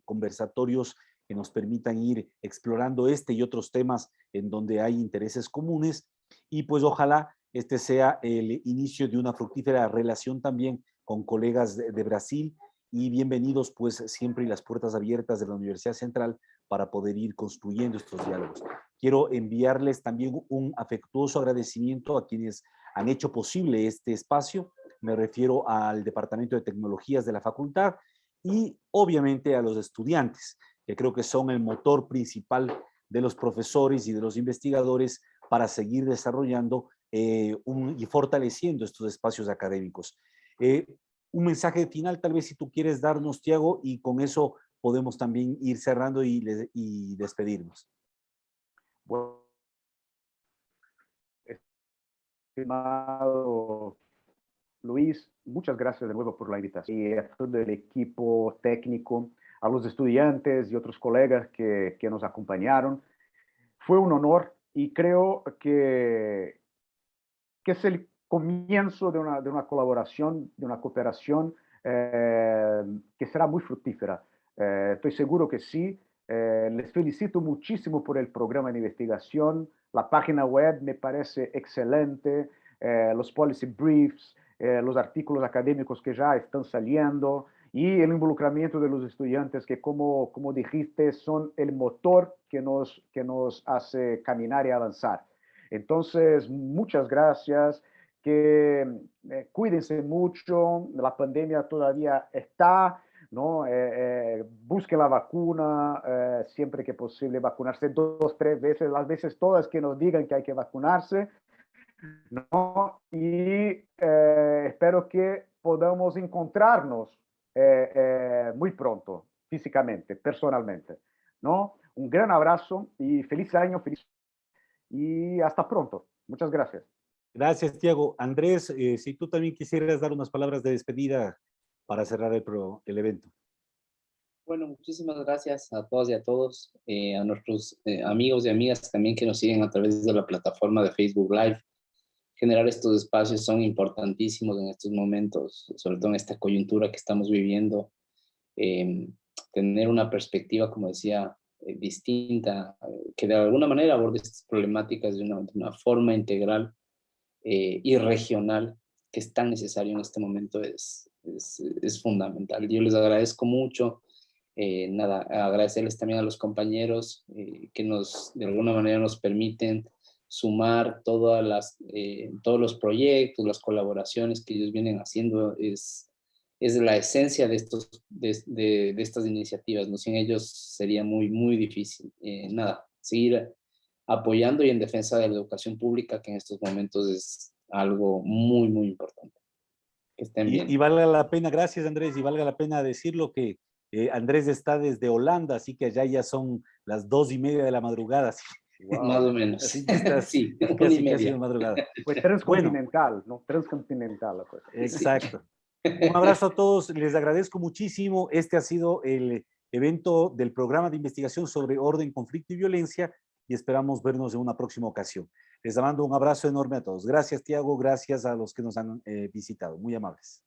conversatorios que nos permitan ir explorando este y otros temas en donde hay intereses comunes, y pues ojalá este sea el inicio de una fructífera relación también con colegas de Brasil, y bienvenidos pues siempre, y las puertas abiertas de la Universidad Central para poder ir construyendo estos diálogos. Quiero enviarles también un afectuoso agradecimiento a quienes han hecho posible este espacio. Me refiero al Departamento de Tecnologías de la Facultad y obviamente a los estudiantes, que creo que son el motor principal de los profesores y de los investigadores para seguir desarrollando y fortaleciendo estos espacios académicos. Un mensaje final, tal vez, si tú quieres darnos, Tiago, y con eso podemos también ir cerrando y despedirnos. Bueno, estimado Luis, muchas gracias de nuevo por la invitación, y a todo el equipo técnico, a los estudiantes y otros colegas que nos acompañaron. Fue un honor, y creo que es el comienzo de una colaboración, de una cooperación que será muy fructífera. Estoy seguro que sí. Les felicito muchísimo por el programa de investigación. La página web me parece excelente. Los policy briefs, los artículos académicos que ya están saliendo, y el involucramiento de los estudiantes que, como dijiste, son el motor que nos hace caminar y avanzar. Entonces, muchas gracias, que cuídense mucho, la pandemia todavía está, ¿no? Busquen la vacuna, siempre que posible vacunarse 2, 3 veces, las veces todas que nos digan que hay que vacunarse, ¿no? Y espero que podamos encontrarnos muy pronto, físicamente, personalmente, ¿no? Un gran abrazo y feliz año, y hasta pronto. Muchas gracias. Gracias, Tiago. Andrés, si tú también quisieras dar unas palabras de despedida para cerrar el evento. Bueno, muchísimas gracias a todas y a todos, a nuestros amigos y amigas también que nos siguen a través de la plataforma de Facebook Live. Generar estos espacios son importantísimos en estos momentos, sobre todo en esta coyuntura que estamos viviendo. Tener una perspectiva, como decía, distinta, que de alguna manera aborde estas problemáticas de una forma integral y regional, que es tan necesario en este momento, es fundamental. Yo les agradezco mucho. Nada, agradecerles también a los compañeros que de alguna manera nos permiten sumar todos los proyectos, las colaboraciones que ellos vienen haciendo. Es la esencia de estas iniciativas, ¿no? Sin ellos sería muy, muy difícil. Nada, seguir apoyando y en defensa de la educación pública, que en estos momentos es algo muy, muy importante. Que estén bien. Y valga la pena, gracias Andrés, y valga la pena decirlo que Andrés está desde Holanda, así que allá ya son las 2:30 de la madrugada. Así, wow. Más o menos. Así que estás sí, casi en madrugada. Pues transcontinental, bueno, ¿no? Transcontinental la cosa. Exacto. Un abrazo a todos, les agradezco muchísimo. Este ha sido el evento del programa de investigación sobre orden, conflicto y violencia, y esperamos vernos en una próxima ocasión. Les mando un abrazo enorme a todos. Gracias, Tiago, gracias a los que nos han visitado. Muy amables.